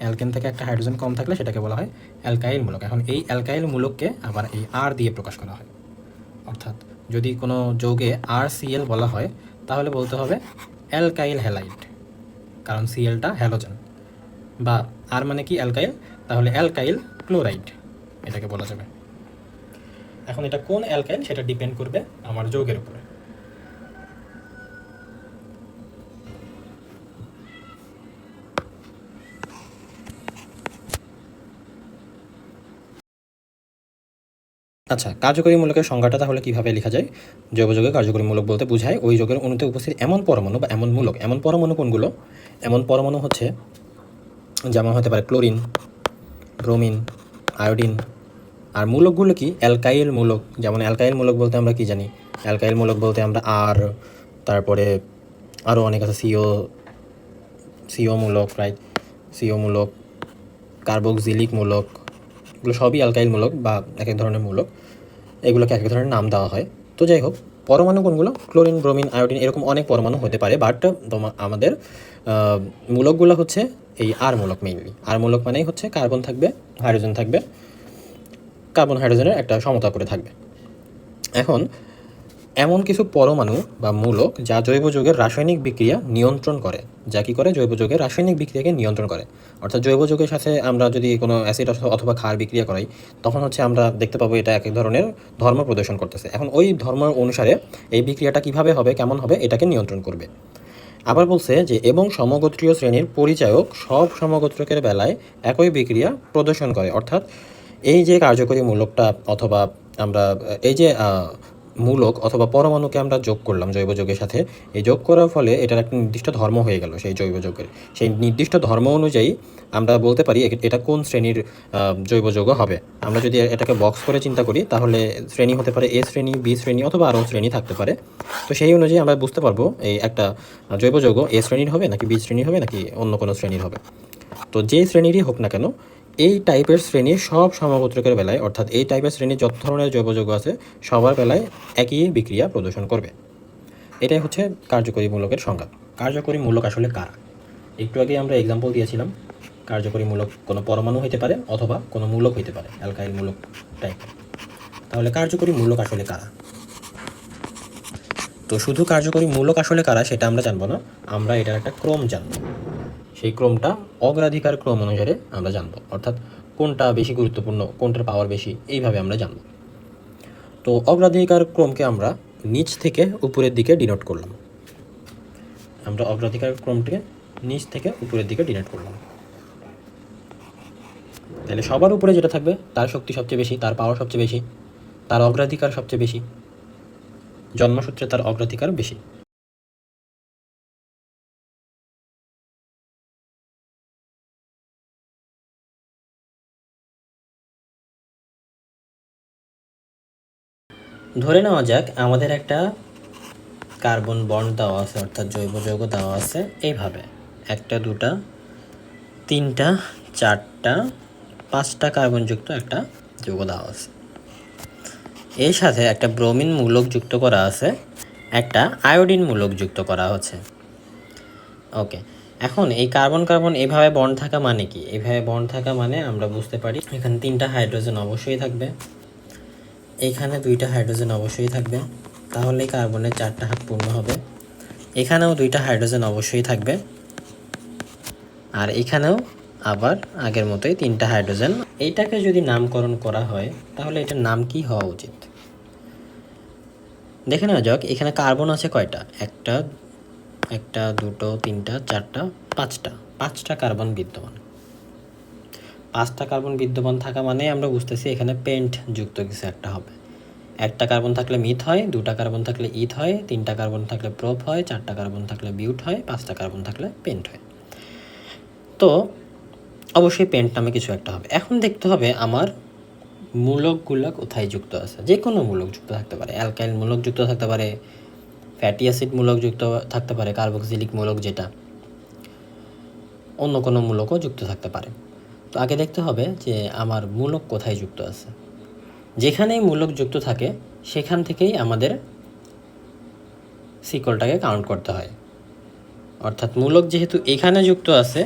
অ্যালকেন থেকে একটা হাইড্রোজেন কম থাকলে সেটাকে বলা হয় অ্যালকাইল মূলক। এখন এই অ্যালকাইল মূলককে আবার এই আর দিয়ে প্রকাশ করা হয়, অর্থাৎ যদি কোনো যৌগে RCl বলা হয় তাহলে বলতে হবে অ্যালকাইল হ্যালাইড, কারণ সিএলটা হ্যালোজেন, বা আর মানে কি অ্যালকাইল, তাহলে অ্যালকাইল ক্লোরাইড এটাকে বলা যাবে। এখন এটা কোন অ্যালকাইল সেটা ডিপেন্ড করবে আমার যৌগের উপরে। আচ্ছা, কার্যকরী মূলকের সংজ্ঞাটা তাহলে কীভাবে লেখা যায়? জৈব যৌগে কার্যকরী মূলক বলতে বোঝায় ওই যৌগের অণুতে উপস্থিত এমন পরমাণু বা এমন মূলক। এমন পরমাণু কোনগুলো? এমন পরমাণু হচ্ছে যেমন হতে পারে ক্লোরিন, ব্রোমিন, আয়োডিন। আর মূলকগুলো কি? অ্যালকাইল মূলক। যেমন অ্যালকাইল মূলক বলতে আমরা কি জানি? অ্যালকাইল মূলক বলতে আমরা আর, তারপরে আরও অনেক আছে, সিও মূলক, রাইট, সিও মূলক, কার্বক্সিলিক মূলক, এগুলো সবই অ্যালকাইল মূলক বা এক এক ধরনের মূলক, এগুলোকে এক এক ধরনের নাম দেওয়া হয়। তো যাই হোক, পরমাণু কোনগুলো? ক্লোরিন, ব্রোমিন, আয়োডিন, এরকম অনেক পরমাণু হতে পারে, বাট আমাদের মূলকগুলো হচ্ছে এই আর মূলক মেইনলি। আর মূলক মানেই হচ্ছে কার্বন থাকবে, হাইড্রোজেন থাকবে, কার্বন হাইড্রোজেনের একটা সমতা করে থাকবে। এখন এমন কিছু পরমাণু বা মূলক যা জৈব যৌগের রাসায়নিক বিক্রিয়া নিয়ন্ত্রণ করে, যা কি করে? জৈব যৌগের রাসায়নিক বিক্রিয়াকে নিয়ন্ত্রণ করে। অর্থাৎ জৈব যৌগের সাথে আমরা যদি কোনো অ্যাসিড অথবা ক্ষার বিক্রিয়া করাই তখন হচ্ছে আমরা দেখতে পাবো এটা এক এক ধরনের ধর্ম প্রদর্শন করতেছে। এখন ওই ধর্ম অনুসারে এই বিক্রিয়াটা কিভাবে হবে, কেমন হবে, এটাকে নিয়ন্ত্রণ করবে। আবার বলছে যে এবং সমগোত্রীয় শ্রেণীর পরিচায়ক সব সমগোত্রকের বেলায় একই বিক্রিয়া প্রদর্শন করে। অর্থাৎ এই যে কার্যকরী মূলকটা অথবা আমরা এই যে মূলক অথবা পরমাণুকে আমরা যোগ করলাম জৈব যৌগের সাথে, এই যোগ করার ফলে এটার একটা নির্দিষ্ট ধর্ম হয়ে গেল সেই জৈব যৌগের। সেই নির্দিষ্ট ধর্ম অনুযায়ী আমরা বলতে পারি এটা কোন শ্রেণীর জৈব যৌগ হবে। আমরা যদি এটাকে বক্স করে চিন্তা করি তাহলে শ্রেণী হতে পারে এ শ্রেণী, বি শ্রেণী অথবা আরও শ্রেণী থাকতে পারে। তো সেই অনুযায়ী আমরা বুঝতে পারবো এই একটা জৈব যৌগ এ শ্রেণীর হবে নাকি বি শ্রেণীর হবে নাকি অন্য কোনো শ্রেণীর হবে। তো যে শ্রেণীরই হোক না কেন, এই টাইপের শ্রেণী সব সমগোত্রকের বেলায়, অর্থাৎ এই টাইপের শ্রেণী যত ধরনের জৈব যৌগ আছে সবার বেলায় একই বিক্রিয়া প্রদর্শন করবে। এটাই হচ্ছে কার্যকরী মূলকের সংজ্ঞা। কার্যকরী মূলক আসলে কারা? একটু আগে আমরা এক্সাম্পল দিয়েছিলাম, কার্যকরী মূলক কোনো পরমাণু হইতে পারে অথবা কোনো মূলক হইতে পারে, অ্যালকাইল মূলক টাইপের। তাহলে কার্যকরী মূলক আসলে কারা? তো শুধু কার্যকরী মূলক আসলে কারা সেটা আমরা জানবো না, আমরা এটার একটা ক্রম জানবো। সেই ক্রমটা অগ্রাধিকার ক্রম অনুসারে আমরা জানবো, অর্থাৎ কোনটা বেশি গুরুত্বপূর্ণ, কোনটার পাওয়ার বেশি, এইভাবে আমরা জানবো। তো অগ্রাধিকার ক্রমকে আমরা নিচ থেকে উপরের দিকে ডিনোট করলাম। আমরা অগ্রাধিকার ক্রমটিকে নিচ থেকে উপরের দিকে ডিনোট করলাম। তাহলে সবার উপরে যেটা থাকবে তার শক্তি সবচেয়ে বেশি, তার পাওয়ার সবচেয়ে বেশি। তার অগ্রাধিকার সবচেয়ে বেশি, জন্মসূত্রে তার অগ্রাধিকার বেশি। ধরে নেওয়া যাক আমাদের একটা কার্বন বন্ড দেওয়া আছে, অর্থাৎ জৈব যৌগ দেওয়া আছে এইভাবে, 1টা 2টা 3টা 4টা 5টা কার্বনযুক্ত একটা যৌগ দেওয়া আছে। এর সাথে একটা ব্রোমিন মূলক যুক্ত করা আছে, একটা আয়োডিন মূলক যুক্ত করা হচ্ছে। ওকে, এখন এই কার্বন কার্বন এইভাবে বন্ড থাকা মানে কি? এইভাবে বন্ড থাকা মানে আমরা বুঝতে পারি এখানে 3টা হাইড্রোজেন অবশ্যই থাকবে, এইখানে 2টা হাইড্রোজেন অবশ্যই থাকবে, তাহলে কার্বনের 4টা হাত পূর্ণ হবে। এখানেও 2টা হাইড্রোজেন অবশ্যই থাকবে, আর এখানেও আবার আগের মতোই 3টা হাইড্রোজেন। এইটাকে যদি নামকরণ করা হয় তাহলে এটার নাম কি হওয়া উচিত? দেখে নেওয়া যাক এখানে কার্বন আছে কয়টা, 1টা 2টো 3টা 4টা 5টা কার্বন বিদ্যমান। 5টা কার্বন বিদ্যমান থাকা মানে আমরা বুঝতেছি এখানে পেন্ট যুক্ত কিছু একটা হবে। 1টা কার্বন থাকলে মিথ হয়, 2টা কার্বন থাকলে ইথ হয়, 3টা কার্বন থাকলে প্রোপ হয়, 4টা কার্বন থাকলে বিউট হয়, 5টা কার্বন থাকলে পেন্ট হয়। তো অবশ্যই পেন্ট নামে কিছু একটা হবে। এখন দেখতে হবে আমার মূলকগুলো কোথায় যুক্ত আছে। যে কোনো মূলক যুক্ত থাকতে পারে, অ্যালকাইল মূলক যুক্ত থাকতে পারে, ফ্যাটি অ্যাসিড মূলক যুক্ত থাকতে পারে, কার্বক্সিলিক মূলক যেটা, অন্য কোনো মূলকও যুক্ত থাকতে পারে। তো আগে দেখতে হবে যে আমার মূলক কোথায় যুক্ত আছে। যেখানেই মূলক যুক্ত থাকে সেখান থেকেই আমাদের সিকলটাকে কাউন্ট করতে হয়। অর্থাৎ মূলক যেহেতু এখানে যুক্ত আছে,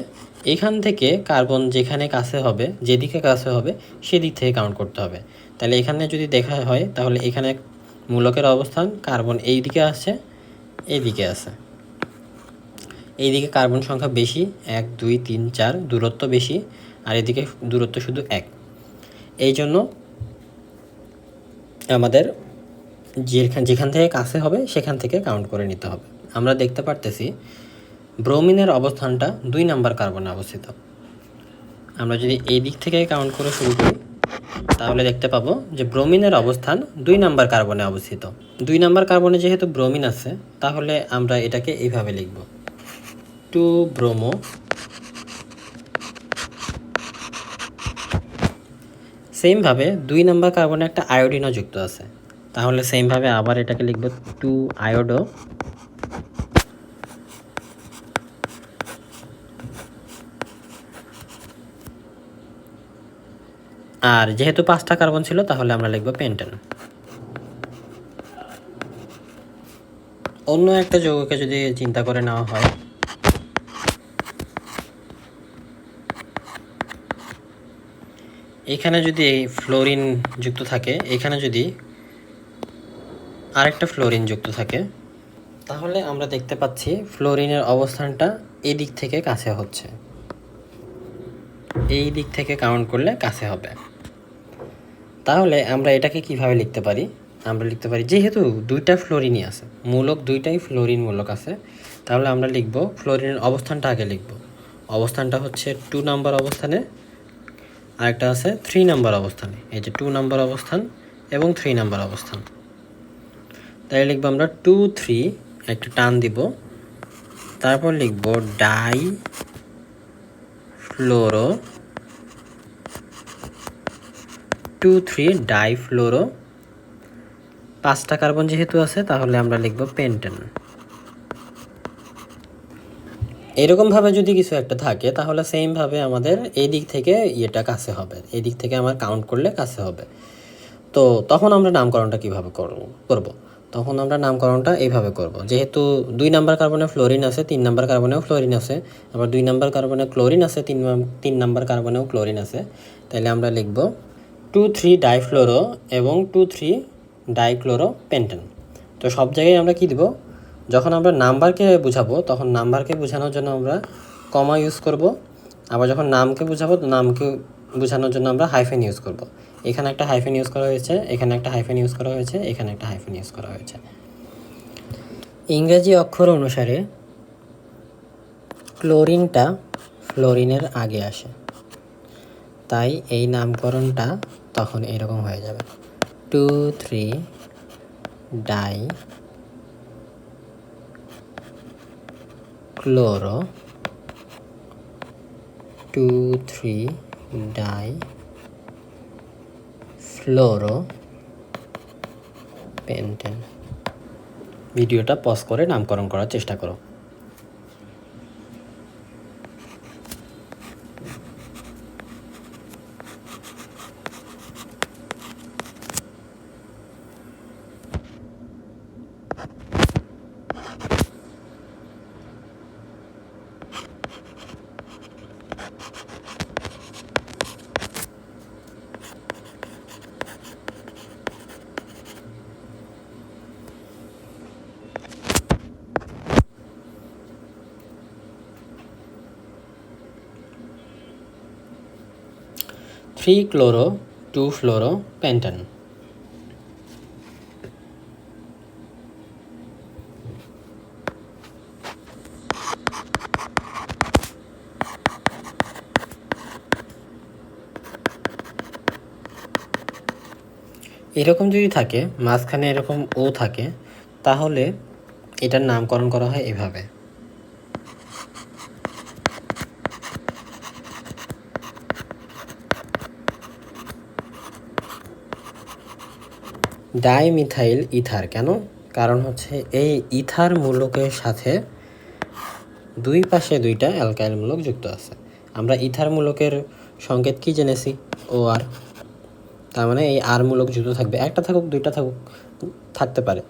এখান থেকে কার্বন যেখানে কাছে হবে, যেদিকে কাছে হবে সেদিক থেকে কাউন্ট করতে হবে। তাহলে এখানে যদি দেখা হয় তাহলে এখানে মূলকের অবস্থান, কার্বন এই দিকে আসছে, এইদিকে আছে, এইদিকে কার্বন সংখ্যা বেশি, 1 2 3 4 দূরত্ব বেশি, আর এদিকে দূরত্ব শুধু 1। এই জন্য আমাদের যেখান থেকে কাছে হবে সেখান থেকে কাউন্ট করে নিতে হবে। আমরা দেখতে পারতেছি ব্রোমিনের অবস্থানটা 2 নাম্বার কার্বনে অবস্থিত। আমরা যদি এই দিক থেকে কাউন্ট করে শুরু করি তাহলে দেখতে পাবো যে ব্রোমিনের অবস্থান 2 নাম্বার কার্বনে অবস্থিত। 2 নাম্বার কার্বনে যেহেতু ব্রোমিন আছে তাহলে আমরা এটাকে এইভাবে লিখব, 2 ব্রোমো। সেমভাবে 2 নাম্বার কার্বনে একটা আয়োডিনও যুক্ত আছে, তাহলে সেমভাবে আবার এটাকে লিখব 2 আয়োডো। আর যেহেতু 5টা কার্বন ছিল তাহলে আমরা লিখব পেন্টেন। অন্য একটা যৌগকে যদি চিন্তা করে নেওয়া হয়, এখানে যদি ফ্লোরিন যুক্ত থাকে, এখানে যদি আরেকটা ফ্লোরিন যুক্ত থাকে, তাহলে আমরা দেখতে পাচ্ছি ফ্লোরিনের অবস্থানটা এই দিক থেকে কাছে হচ্ছে, এই দিক থেকে কাউন্ট করলে কাছে হবে। তাহলে আমরা এটাকে কিভাবে লিখতে পারি? আমরা লিখতে পারি যেহেতু 2টা ফ্লোরিনই আছে, মূলক 2টাই ফ্লোরিন মূলক আছে, তাহলে আমরা লিখব ফ্লোরিনের অবস্থানটা আগে লিখব। অবস্থানটা হচ্ছে 2 নাম্বার অবস্থানে, আরেকটা আছে 3 নাম্বার অবস্থানে। এই যে 2 নাম্বার অবস্থান এবং 3 নাম্বার অবস্থান, তাই লিখব আমরা 2 3, একটা টান দিব, তারপর লিখব ডাই ফ্লোরো, 2 3 ডাই ফ্লোরো। 5টা কার্বন যেহেতু আছে তাহলে আমরা লিখব পেন্টেন। এরকমভাবে যদি কিছু একটা থাকে তাহলে সেমভাবে আমাদের এই দিক থেকে ইয়েটা কাছে হবে, এই দিক থেকে আমার কাউন্ট করলে কাছে হবে। তো তখন আমরা নামকরণটা কিভাবে করব? তখন আমরা নামকরণটা এইভাবে করব, যেহেতু 2 নাম্বার কার্বনে ফ্লোরিন আছে, 3 নাম্বার কার্বনেও ফ্লোরিন আছে, আবার 2 নাম্বার কার্বনে ক্লোরিন আছে, 3 নাম্বার কার্বনেও ক্লোরিন আছে, তাহলে আমরা লিখব 2 3 ডাইফ্লোরো এবং 2 3 ডাইক্লোরো পেন্টেন। তো সব জায়গায় আমরা কি দিব? যখন আমরা নাম্বারকে বুঝাবো তখন নাম্বারকে বোঝানোর জন্য আমরা কমা ইউজ করব, আবার যখন নামকে বুঝাবো নামকে বোঝানোর জন্য আমরা হাইফেন ইউজ করব। এখানে একটা হাইফেন ইউজ করা হয়েছে, এখানে একটা হাইফেন ইউজ করা হয়েছে, এখানে একটা হাইফেন ইউজ করা হয়েছে। ইংরেজি অক্ষর অনুসারে ক্লোরিনটা ফ্লোরিনের আগে আসে, তাই এই নামকরণটা তখন এরকম হয়ে যাবে। 2,3 die chloro 2,3 die fluoro pentane. ভিডিওটা পজ করে নামকরণ করার চেষ্টা করো। Three chloro 2 fluoro pentane. এরকম যদি থাকে, মাঝখানে এরকম ও থাকে, তাহলে এটার নামকরণ করা হয় এভাবে। Dimethyl ether. কেন? কারণ হচ্ছে এই ইথার মূলকের সাথে দুই পাশে দুইটা অ্যালকাইল মূলক যুক্ত আছে। আমরা ইথার মূলকের সংকেত কি জেনেছি? ও আর। তার মানে এই আর মূলক যুক্ত থাকবে, একটা থাকুক দুইটা থাকুক, থাকতে পারে।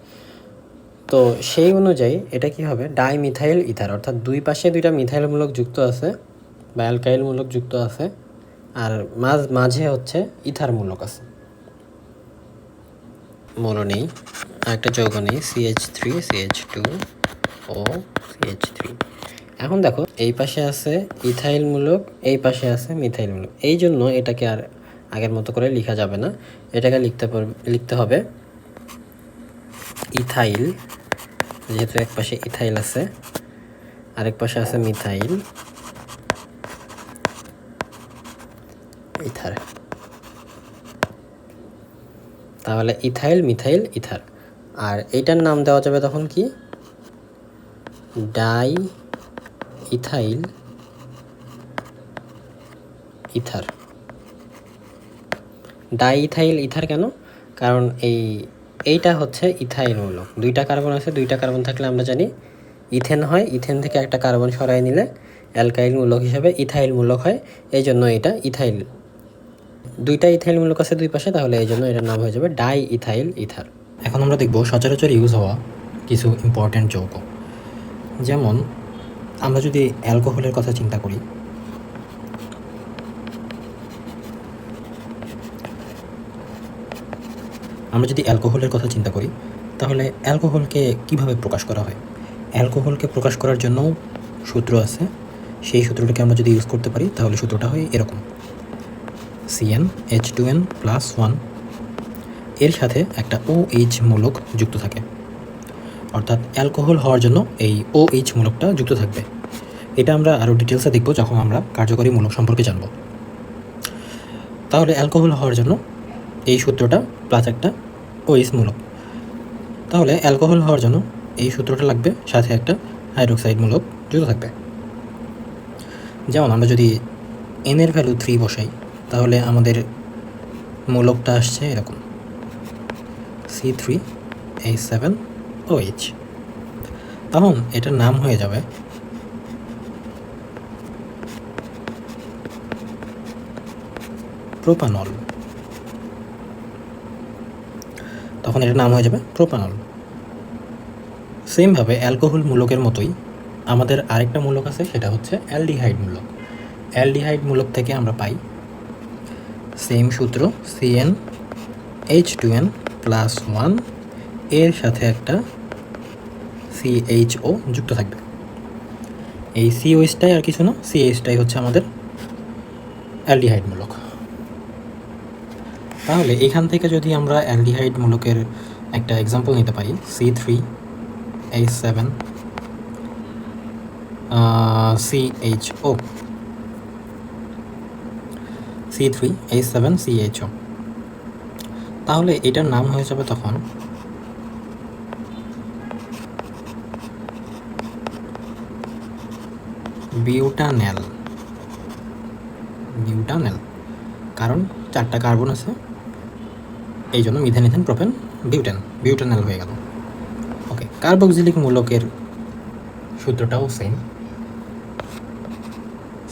তো সেই অনুযায়ী এটা কি হবে? ডাইমিথাইল ইথার, অর্থাৎ দুই পাশে দুইটা মিথাইল মূলক যুক্ত আছে বা অ্যালকাইল মূলক যুক্ত আছে, আর মাঝে হচ্ছে ইথার মূলক আছে। মৌল নেই, আরেকটা যৌগ নেই, CH3 CH2 ও CH3। এখন দেখো এই পাশে আছে ইথাইল মূলক, এই পাশে আছে মিথাইল মূলক। এই জন্য এটাকে আর আগের মতো করে লেখা যাবে না, এটাকে লিখতে হবে ইথাইল, যেহেতু এক পাশে ইথাইল আছে আরেক পাশে আছে মিথাইল ইথার। তাহলে ইথাইল মিথাইল ইথার। আর এইটার নাম দেওয়া যাবে তখন কি? Die ethyl ether. Die ethyl ether কেন? কারণ এইটা হচ্ছে ইথাইল মূলক, দুইটা কার্বন আছে, দুইটা কার্বন থাকলে আমরা জানি ইথেন হয়, ইথেন থেকে একটা কার্বন সরাই নিলে অ্যালকাইল মূলক হিসাবে ইথাইল মূলক হয়। এই জন্য এটা ইথাইল, দুইটা ইথাইল মূলক আছে দুই পাশে, তাহলে এই জন্য এটার নাম হয়ে যাবে ডাই ইথাইল ইথার। এখন আমরা দেখব সচরাচর ইউজ হওয়া কিছু ইম্পর্ট্যান্ট যৌগ। যেমন আমরা যদি অ্যালকোহলের কথা চিন্তা করি, তাহলে অ্যালকোহলকে কিভাবে প্রকাশ করা হয়? অ্যালকোহলকে প্রকাশ করার জন্য সূত্র আছে। সেই সূত্রটাকে আমরা যদি ইউজ করতে পারি তাহলে সূত্রটা হয় এরকম: CnH2n+1, এর সাথে একটা OH মূলক যুক্ত থাকে, অর্থাৎ অ্যালকোহল হওয়ার জন্য এই OH মূলকটা যুক্ত থাকবে। এটা আমরা আরও ডিটেলসে দেখব যখন আমরা কার্যকরী মূলক সম্পর্কে জানব। তাহলে অ্যালকোহল হওয়ার জন্য এই সূত্রটা প্লাস একটা OH মূলক, তাহলে অ্যালকোহল হওয়ার জন্য এই সূত্রটা লাগবে, সাথে একটা হাইড্রোক্সাইড মূলক যুক্ত থাকবে। যেমন আমরা যদি N এর ভ্যালু 3 বসাই, তাহলে আমাদের মূলকটা আসছে এরকম C3H7OH। তখন এটার নাম হয়ে যাবে প্রোপানল। সেমভাবে অ্যালকোহল মূলকের মতোই আমাদের আরেকটা মূলক আছে, সেটা হচ্ছে অ্যালডিহাইড মূলক। অ্যালডিহাইড মূলক থেকে আমরা পাই সেম সূত্র, CnH2n+1, এর সাথে একটা CHO যুক্ত থাকবে। এই COHটাই আর কিছু না, CHটাই হচ্ছে আমাদের অ্যালডিহাইড মূলক। তাহলে এখান থেকে যদি আমরা অ্যালডিহাইড মূলকের একটা এক্সাম্পল নিতে পারি, C3H7CHO, তাহলে এটার নাম হয়ে যাবে তখন বিউটানেল। বিউটানেল কারণ 4টা কার্বন আছে, এই জন্য মিথেন ইথেন প্রোপেন বিউটানেল হয়ে গেল। ওকে, কার্বক্সিলিক মূলকের সূত্রটাও সেম,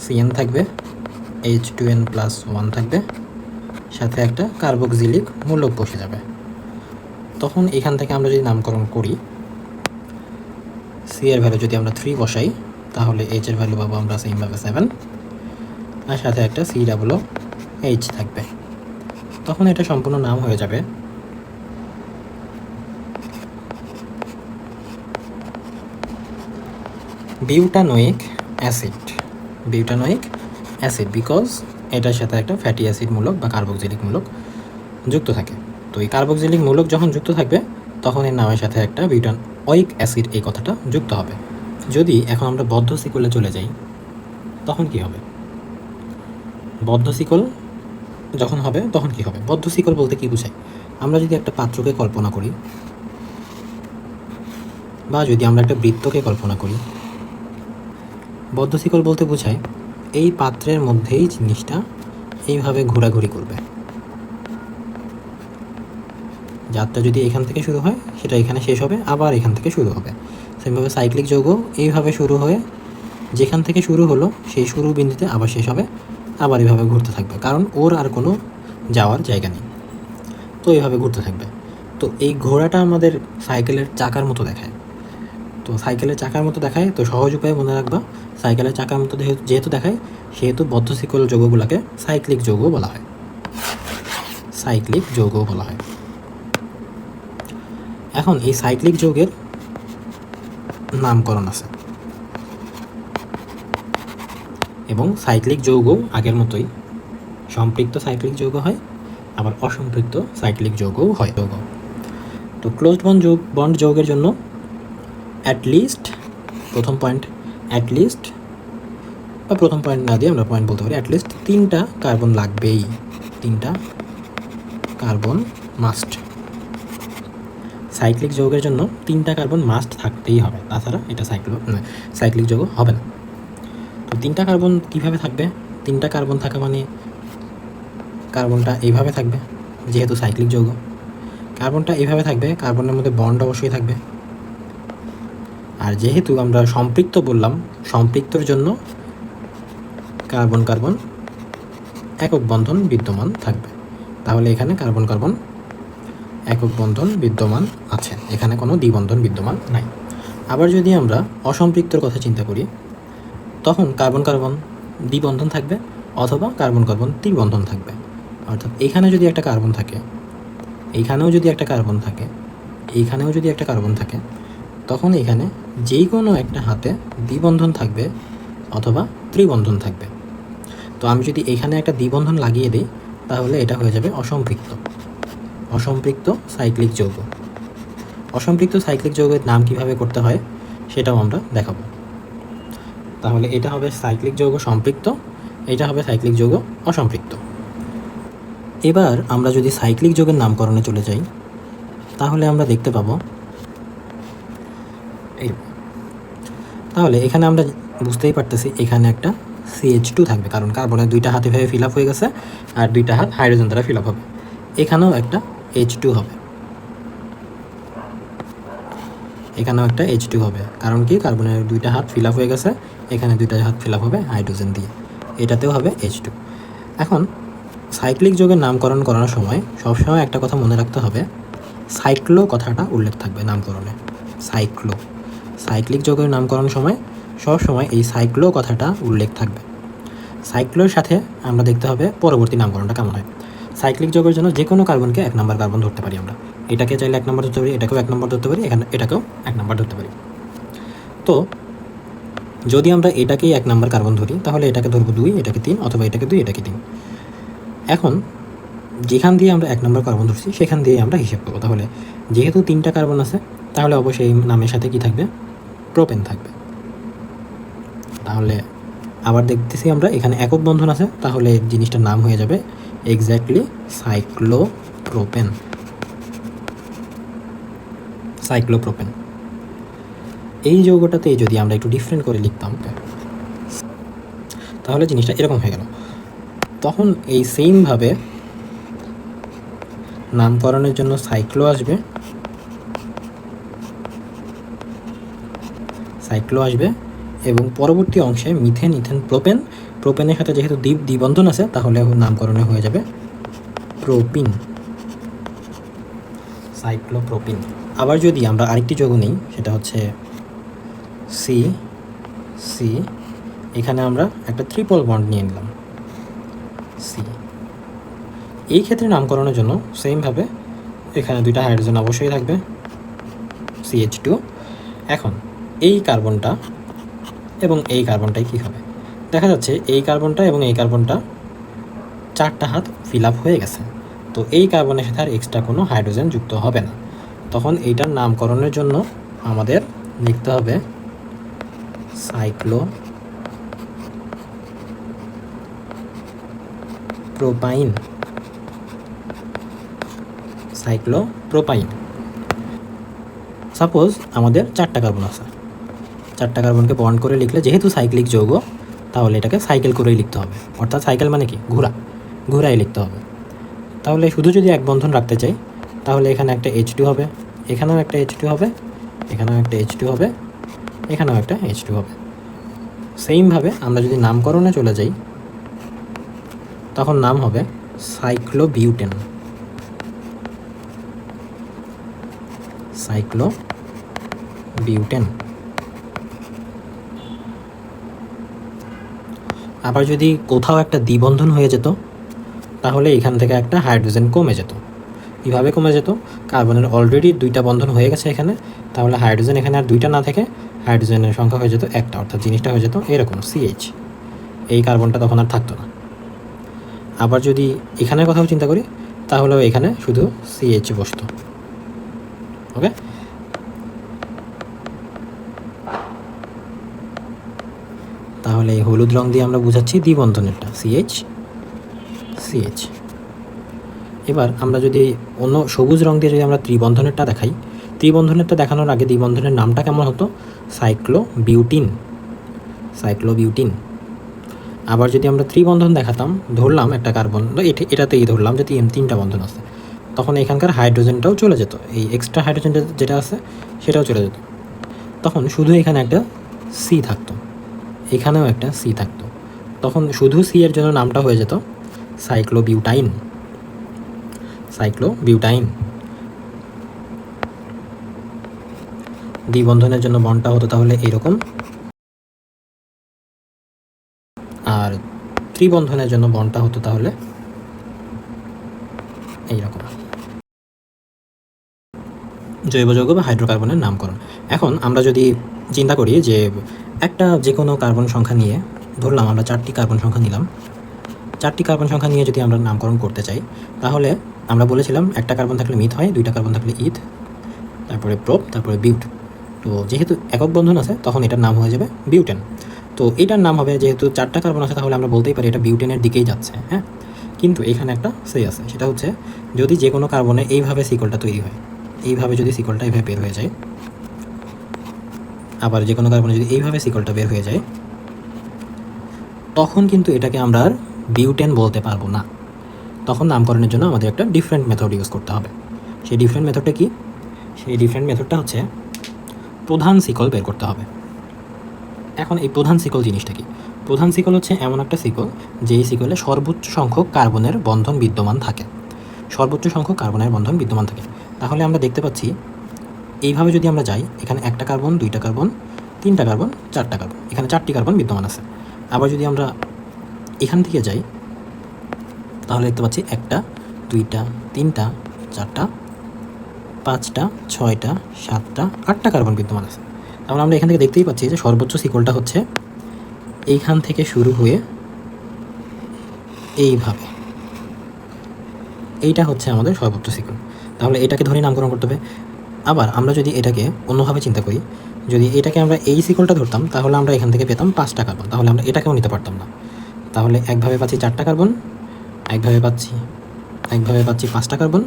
CN থাকবে, H2N+1 থাকবে, সাথে একটা কার্বক্সিলিক মূলক বসে যাবে। তখন এখান থেকে আমরা যদি নামকরণ করি, সি এর ভ্যালু যদি আমরা 3 বসাই, তাহলে এইচ এর ভ্যালু পাবো আমরা সেমভাবে 7, আর সাথে একটা COOH থাকবে। তখন এটা সম্পূর্ণ নাম হয়ে যাবে butanoic acid. Butanoic acid because এটার সাথে একটা ফ্যাটি অ্যাসিড মূলক বা কার্বক্সিলিক মূলক যুক্ত থাকে। তো এই কার্বক্সিলিক মূলক যখন যুক্ত থাকবে, তখন এর নামের সাথে একটা বিউটানোয়িক অ্যাসিড এই কথাটা যুক্ত হবে। যদি এখন আমরা বদ্ধ শিকলে চলে যাই, তখন কি হবে? বদ্ধ শিকল যখন হবে তখন কি হবে? বদ্ধ শিকল বলতে কি বোঝায়? আমরা যদি একটা পাত্রকে কল্পনা করি, বা যদি আমরা একটা বৃত্তকে কল্পনা করি, বদ্ধ শিকল বলতে বোঝায় এই পাত্রের মধ্যেই জিনিসটা এইভাবে ঘোরাঘুরি করবে। যাত্রা যদি এখান থেকে শুরু হয়, সেটা এখানে শেষ হবে, আবার এখান থেকে শুরু হবে। সেমভাবে সাইক্লিক যৌগ এইভাবে শুরু হয়ে যেখান থেকে শুরু হলো সেই শুরু বিন্দুতে আবার শেষ হবে, আবার এইভাবে ঘুরতে থাকবে, কারণ ওর আর কোনো যাওয়ার জায়গা নেই। তো এইভাবে ঘুরতে থাকবে। তো এই ঘোড়াটা আমাদের সাইকেলের চাকার মতো দেখায়। তো সাইকেলের চাকার মতো দেখায়, তো সহজ উপায়ে মনে রাখবা, সাইকেলের চাকার মতো যেহেতু দেখায়, সেহেতু বদ্ধ শিকল যৌগগুলোকে সাইক্লিক যৌগ বলা হয়। সাইক্লিক যৌগ বলা হয়। এখন এই সাইক্লিক যৌগের নামকরণ আছে, এবং সাইক্লিক যৌগ আগের মতোই সম্পৃক্ত সাইক্লিক যৌগ হয়, আবার অসম্পৃক্ত সাইক্লিক যৌগও হয়। যৌগ তো ক্লোজড বন্ড যৌগের জন্য অ্যাটলিস্ট, প্রথম পয়েন্ট অ্যাটলিস্ট, বা প্রথম পয়েন্ট না দিয়ে আমরা পয়েন্ট বলতে পারি, অ্যাটলিস্ট 3টা কার্বন লাগবেই। 3টা কার্বন মাস্ট। সাইক্লিক যৌগের জন্য 3টা কার্বন মাস্ট থাকতেই হবে, তাছাড়া এটা সাইক্লিক যৌগ হবে না। তো 3টা কার্বন কীভাবে থাকবে? 3টা কার্বন থাকা মানে কার্বনটা এইভাবে থাকবে, যেহেতু সাইক্লিক যৌগ কার্বনটা এইভাবে থাকবে, কার্বনের মধ্যে বন্ড অবশ্যই থাকবে। আর যেহেতু আমরা সম্পৃক্ত বললাম, সম্পৃক্তর জন্য কার্বন কার্বন একক বন্ধন বিদ্যমান থাকবে। তাহলে এখানে কার্বন কার্বন একক বন্ধন বিদ্যমান আছে, এখানে কোনো দ্বিবন্ধন বিদ্যমান নাই। আবার যদি আমরা অসম্পৃক্তর কথা চিন্তা করি, তখন কার্বন কার্বন দ্বিবন্ধন থাকবে, অথবা কার্বন কার্বন ত্রিবন্ধন থাকবে। অর্থাৎ এখানে যদি একটা কার্বন থাকে, এইখানেও যদি একটা কার্বন থাকে, এইখানেও যদি একটা কার্বন থাকে, তখন এখানে যেই কোনো একটা হাতে দ্বিবন্ধন থাকবে অথবা ত্রিবন্ধন থাকবে। তো আমি যদি এখানে একটা দ্বিবন্ধন লাগিয়ে দিই, তাহলে এটা হয়ে যাবে অসম্পৃক্ত সাইক্লিক যৌগ। অসম্পৃক্ত সাইক্লিক যৌগের নাম কিভাবে করতে হয় সেটাও আমরা দেখাবো। তাহলে এটা হবে সাইক্লিক যৌগ সম্পৃক্ত, এটা হবে সাইক্লিক যৌগ অসম্পৃক্ত। এবার আমরা যদি সাইক্লিক যৌগের নামকরণে চলে যাই, তাহলে আমরা দেখতে পাবো, তাহলে এখানে আমরা বুঝতেই পারতেছি এখানে একটা CH2 থাকবে, কারণ কার্বনের 2টা হাতে ভেবে ফিল আপ হয়ে গেছে, আর 2টা হাত হাইড্রোজেন দ্বারা ফিল আপ হবে। এখানেও একটা H2 হবে, এখানেও একটা H2 হবে, কারণ কি কার্বনের 2টা হাত ফিল আপ হয়ে গেছে, এখানে 2টা হাত ফিল আপ হবে হাইড্রোজেন দিয়ে, এটাতেও হবে H2। এখন সাইক্লিক যৌগের নামকরণ করার সময় সবসময় একটা কথা মনে রাখতে হবে, সাইক্লো কথাটা উল্লেখ থাকবে নামকরণে। সাইক্লিক যৌগের নামকরণ সময় সবসময় এই সাইক্লো কথাটা উল্লেখ থাকবে। সাইক্লোর সাথে আমরা দেখতে হবে পরবর্তী নামকরণটা কেমন হয়। সাইক্লিক যৌগের জন্য যে কোনো কার্বনকে 1 নম্বর কার্বন ধরতে পারি আমরা, এটাকে চাইলে 1 নম্বর ধরতে পারি, এটাকেও 1 নম্বর ধরতে পারি, এটাকেও 1 নম্বর ধরতে পারি। তো যদি আমরা এটাকেই 1 নম্বর কার্বন ধরি, তাহলে এটাকে ধরবো 2, এটাকে 3, অথবা এটাকে 2, এটাকে 3। এখন যেখান দিয়ে আমরা 1 নম্বর কার্বন ধরছি সেখান দিয়ে আমরা হিসেব করবো। তাহলে যেহেতু 3টা কার্বন আছে, তাহলে অবশ্যই এই নামের সাথে কি থাকবে? প্রোপেন থাকবে। তাহলে আবার দেখতেছি আমরা এখানে একক বন্ধন আছে, তাহলে জিনিসটার নাম হয়ে যাবে এক্স্যাক্টলি সাইক্লোপ্রোপেন। Propane, cyclopropane. এই যৌগটাতেই যদি আমরা একটু ডিফারেন্ট করে লিখতাম তাহলে জিনিসটা এরকম হয়ে গেল। তখন এই সেমভাবে নামকরণের জন্য সাইক্লো আসবে, এবং পরবর্তী অংশে মিথেন, ইথেন, প্রোপেন। প্রোপেনের সাথে যেহেতু দ্বিবন্ধন আছে তাহলে নামকরণে হয়ে যাবে প্রোপিন, সাইক্লোপ্রোপিন। আবার যদি আমরা আরেকটি যৌগ নিই, সেটা হচ্ছে সি, এখানে আমরা একটা ট্রিপল বন্ড নিয়ে নিলাম সি। এই ক্ষেত্রে নামকরণের জন্য সেমভাবে এখানে 2টা হাইড্রোজেন অবশ্যই থাকবে, CH2। এখন এই কার্বনটা এবং এই কার্বনটাই কী হবে, দেখা যাচ্ছে এই কার্বনটা এবং এই কার্বনটা 4টা হাত ফিল আপ হয়ে গেছে। তো এই কার্বনের সাথে আর এক্সট্রা কোনো হাইড্রোজেন যুক্ত হবে না। তখন এইটার নামকরণের জন্য আমাদের লিখতে হবে সাইক্লোপ্রোপাইন, সাপোজ আমাদের 4টা কার্বন আছে, 4টা কার্বনকে বন্ড করে লিখলে যেহেতু সাইক্লিক যৌগ তাহলে এটাকে সাইকেল করেই লিখতে হবে, অর্থাৎ সাইকেল মানে কি, ঘোরায় লিখতে হবে। তাহলে শুধু যদি এক বন্ধন রাখতে চাই তাহলে এখানে একটা H2 হবে, এখানেও একটা H2 হবে, এখানেও একটা H2 হবে, এখানেও একটা H2 হবে। সেমভাবে আমরা যদি নামকরণে চলে যাই তখন নাম হবে সাইক্লোবিউটেন, আবার যদি কোথাও একটা দ্বিবন্ধন হয়ে যেত তাহলে এখান থেকে একটা হাইড্রোজেন কমে যেত। কীভাবে কমে যেত, কার্বনের অলরেডি 2টা বন্ধন হয়ে গেছে এখানে, তাহলে হাইড্রোজেন এখানে আর 2টা না থেকে হাইড্রোজেনের সংখ্যা হয়ে যেত 1টা, অর্থাৎ জিনিসটা হয়ে যেত এরকম CH। এই কার্বনটা তখন আর থাকতো না। আবার যদি এখানের কথাও চিন্তা করি তাহলেও এখানে শুধু CH বসতো। ওকে, তাহলে এই হলুদ রং দিয়ে আমরা বুঝাচ্ছি দ্বিবন্ধনেরটা CH। এবার আমরা যদি অন্য সবুজ রং দিয়ে যদি আমরা ত্রিবন্ধনেরটা দেখাই, ত্রিবন্ধনেরটা দেখানোর আগে দ্বিবন্ধনের নামটা কেমন হতো, সাইক্লোবিউটিন। আবার যদি আমরা ত্রিবন্ধন দেখাতাম, ধরলাম একটা কার্বন, এটাতেই ধরলাম যে 3টা বন্ধন আছে, তখন এখানকার হাইড্রোজেনটাও চলে যেত, এই এক্সট্রা হাইড্রোজেন যেটা আছে সেটাও চলে যেত। তখন শুধু এখানে একটা সি থাকতো, এখানেও একটা সি থাকতো, তখন শুধু সি এর জন্য নামটা হয়ে যেত সাইক্লোবিউটাইন। দ্বিবন্ধনের জন্য বন্ডটা হতো তাহলে এরকম, আর ত্রিবন্ধনের জন্য বন্ডটা হতো তাহলে এইরকম। জৈব যৌগ বা হাইড্রোকার্বনের নামকরণ। এখন আমরা যদি চিন্তা করি যে একটা যে কোনো কার্বন সংখ্যা নিয়ে, ধরলাম আমরা 4টি কার্বন সংখ্যা নিলাম, 4টি কার্বন সংখ্যা নিয়ে যদি আমরা নামকরণ করতে চাই তাহলে আমরা বলেছিলাম একটা কার্বন থাকলে মিথ হয়, 2টা কার্বন থাকলে ইথ, তারপরে প্রোপ, তারপরে বিউট। তো যেহেতু একক বন্ধন আছে তখন এটার নাম হয়ে যাবে বিউটেন। তো এটার নাম হবে, যেহেতু 4টা কার্বন আছে তাহলে আমরা বলতেই পারি এটা বিউটেনের দিকেই যাচ্ছে। হ্যাঁ, কিন্তু এখানে একটা সেই আছে, সেটা হচ্ছে যদি যে কোনো কার্বনে এইভাবে সিকলটা তৈরি হয়, এইভাবে যদি সিকলটা এইভাবে বের হয়ে যায়, আবার যে কোনো কার্বনে যদি এইভাবে সিকলটা বের হয়ে যায়, তখন কিন্তু এটাকে আমরা আর বিউটেন বলতে পারবো না। তখন নামকরণের জন্য আমাদের একটা ডিফারেন্ট মেথড ইউজ করতে হবে। সেই ডিফারেন্ট মেথডটা কি? সেই ডিফারেন্ট মেথডটা হচ্ছে প্রধান শিকল বের করতে হবে। এখন এই প্রধান শিকল জিনিসটা কি? প্রধান শিকল হচ্ছে এমন একটা শিকল যেই শিকলে সর্বোচ্চ সংখ্যক কার্বনের বন্ধন বিদ্যমান থাকে, তাহলে আমরা দেখতে পাচ্ছি এইভাবে যদি আমরা যাই, এখানে একটা কার্বন, 2টা কার্বন, 3টা কার্বন, 4টা কার্বন, এখানে 4টি কার্বন বিদ্যমান আছে। আবার যদি আমরা এখান থেকে যাই তাহলে দেখতে পাচ্ছি 1টা, 2টা, 3টা, 4টা, 5টা, 6টা, 7টা, 8টা কার্বন বিদ্যমান আছে। তাহলে আমরা এখান থেকে দেখতেই পাচ্ছি যে সর্বোচ্চ শিকলটা হচ্ছে এইখান থেকে শুরু হয়ে এইভাবে, এইটা হচ্ছে আমাদের সর্বোচ্চ শিকল। তাহলে এটাকে ধরে নামকরণ করতে হবে। আবার আমরা যদি এটাকে অন্যভাবে চিন্তা করি, যদি এটাকে আমরা এই শিকলটা ধরতাম তাহলে আমরা এখান থেকে পেতাম 5টা কার্বন, তাহলে আমরা এটাকেও নিতে পারতাম না। তাহলে একভাবে পাচ্ছি 4টা কার্বন, একভাবে পাচ্ছি 5টা কার্বন,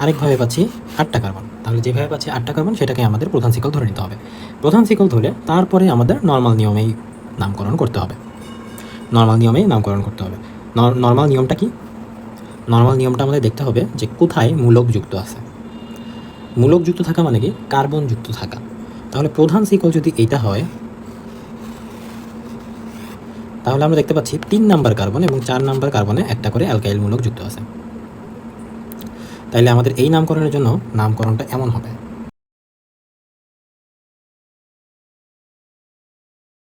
আরেকভাবে পাচ্ছি 8টা কার্বন। তাহলে যেভাবে পাচ্ছি 8টা কার্বন সেটাকে আমাদের প্রধান শিকল ধরে নিতে হবে। প্রধান শিকল ধরে তারপরে আমাদের নর্মাল নিয়মেই নামকরণ করতে হবে। নর্মাল নিয়মটা কি? নর্মাল নিয়মটা আমাদের দেখতে হবে যে কোথায় মূলক যুক্ত আছে। মূলক যুক্ত থাকা মানে কি? কার্বন যুক্ত থাকা। তাহলে প্রধান শিকল যদি এইটা হয়, তাহলে আমরা দেখতে পাচ্ছি 3 নাম্বার কার্বন এবং 4 নাম্বার কার্বনে একটা করে অ্যালকাইল মূলক যুক্ত আছে। তাইলে আমাদের এই নামকরণের জন্য নামকরণটা এমন হবে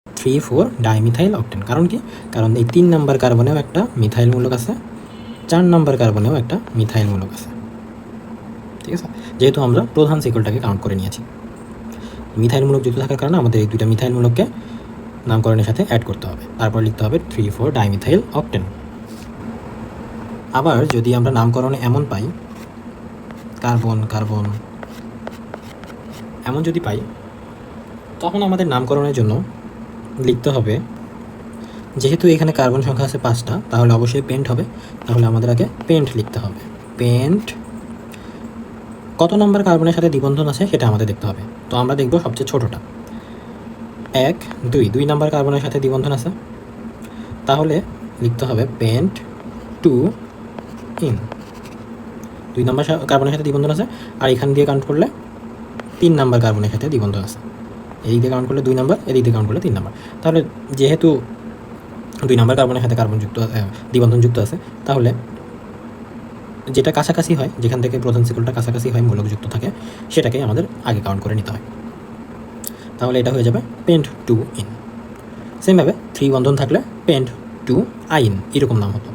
3,4 ডাইমিথাইল অক্টেন। কারণ কি? কারণ এই 3 নাম্বার কার্বনেও একটা মিথাইল মূলক আছে, 4 নাম্বার কার্বনেও একটা মিথাইল মূলক আছে। ঠিক আছে, যেহেতু আমরা প্রধান শিকলটাকে কাউন্ট করে নিয়েছি, মিথাইল মূলক যুক্ত থাকার কারণে আমাদের এই দুইটা মিথাইল মূলককে নামকরণের সাথে অ্যাড করতে হবে। তারপর লিখতে হবে 3,4 ডাইমিথাইল অক্টেন। আবার যদি আমরা নামকরণে এমন পাই কার্বন কার্বন এমন যদি পাই, তখন আমাদের নামকরণের জন্য লিখতে হবে, যেহেতু এখানে কার্বন সংখ্যা আছে 5টা, তাহলে অবশ্যই পেন্ট হবে। তাহলে আমাদের আগে পেন্ট লিখতে হবে। পেন্ট কত নম্বর কার্বনের সাথে দ্বিবন্ধন আছে সেটা আমাদের দেখতে হবে। তো আমরা দেখব সবচেয়ে ছোটোটা, 1, 2 নাম্বার কার্বনের সাথে দ্বিবন্ধন আছে, তাহলে লিখতে হবে পেন্ট 2 ইন। 2 নাম্বার কার্বনের সাথে দ্বিবন্ধন আছে, আর এখান দিয়ে কাউন্ট করলে 3 নাম্বার কার্বনের সাথে দ্বিবন্ধন আছে। এদিক দিয়ে কাউন্ট করলে 2 নাম্বার, এদিক দিয়ে কাউন্ট করলে 3 নাম্বার। তাহলে যেহেতু 2 নাম্বার কার্বনের সাথে দ্বিবন্ধন যুক্ত আছে, তাহলে যেটা কাছাকাছি হয়, যেখান থেকে প্রধান শিকলটা কাছাকাছি হয়, মূলক যুক্ত থাকে, সেটাকেই আমাদের আগে কাউন্ট করে নিতে হয়। তাহলে এটা হয়ে যাবে পেন্ট 2 ইন। সেমভাবে 3 বন্ধন থাকলে পেন্ট 2 আইন, এরকম নাম হতো।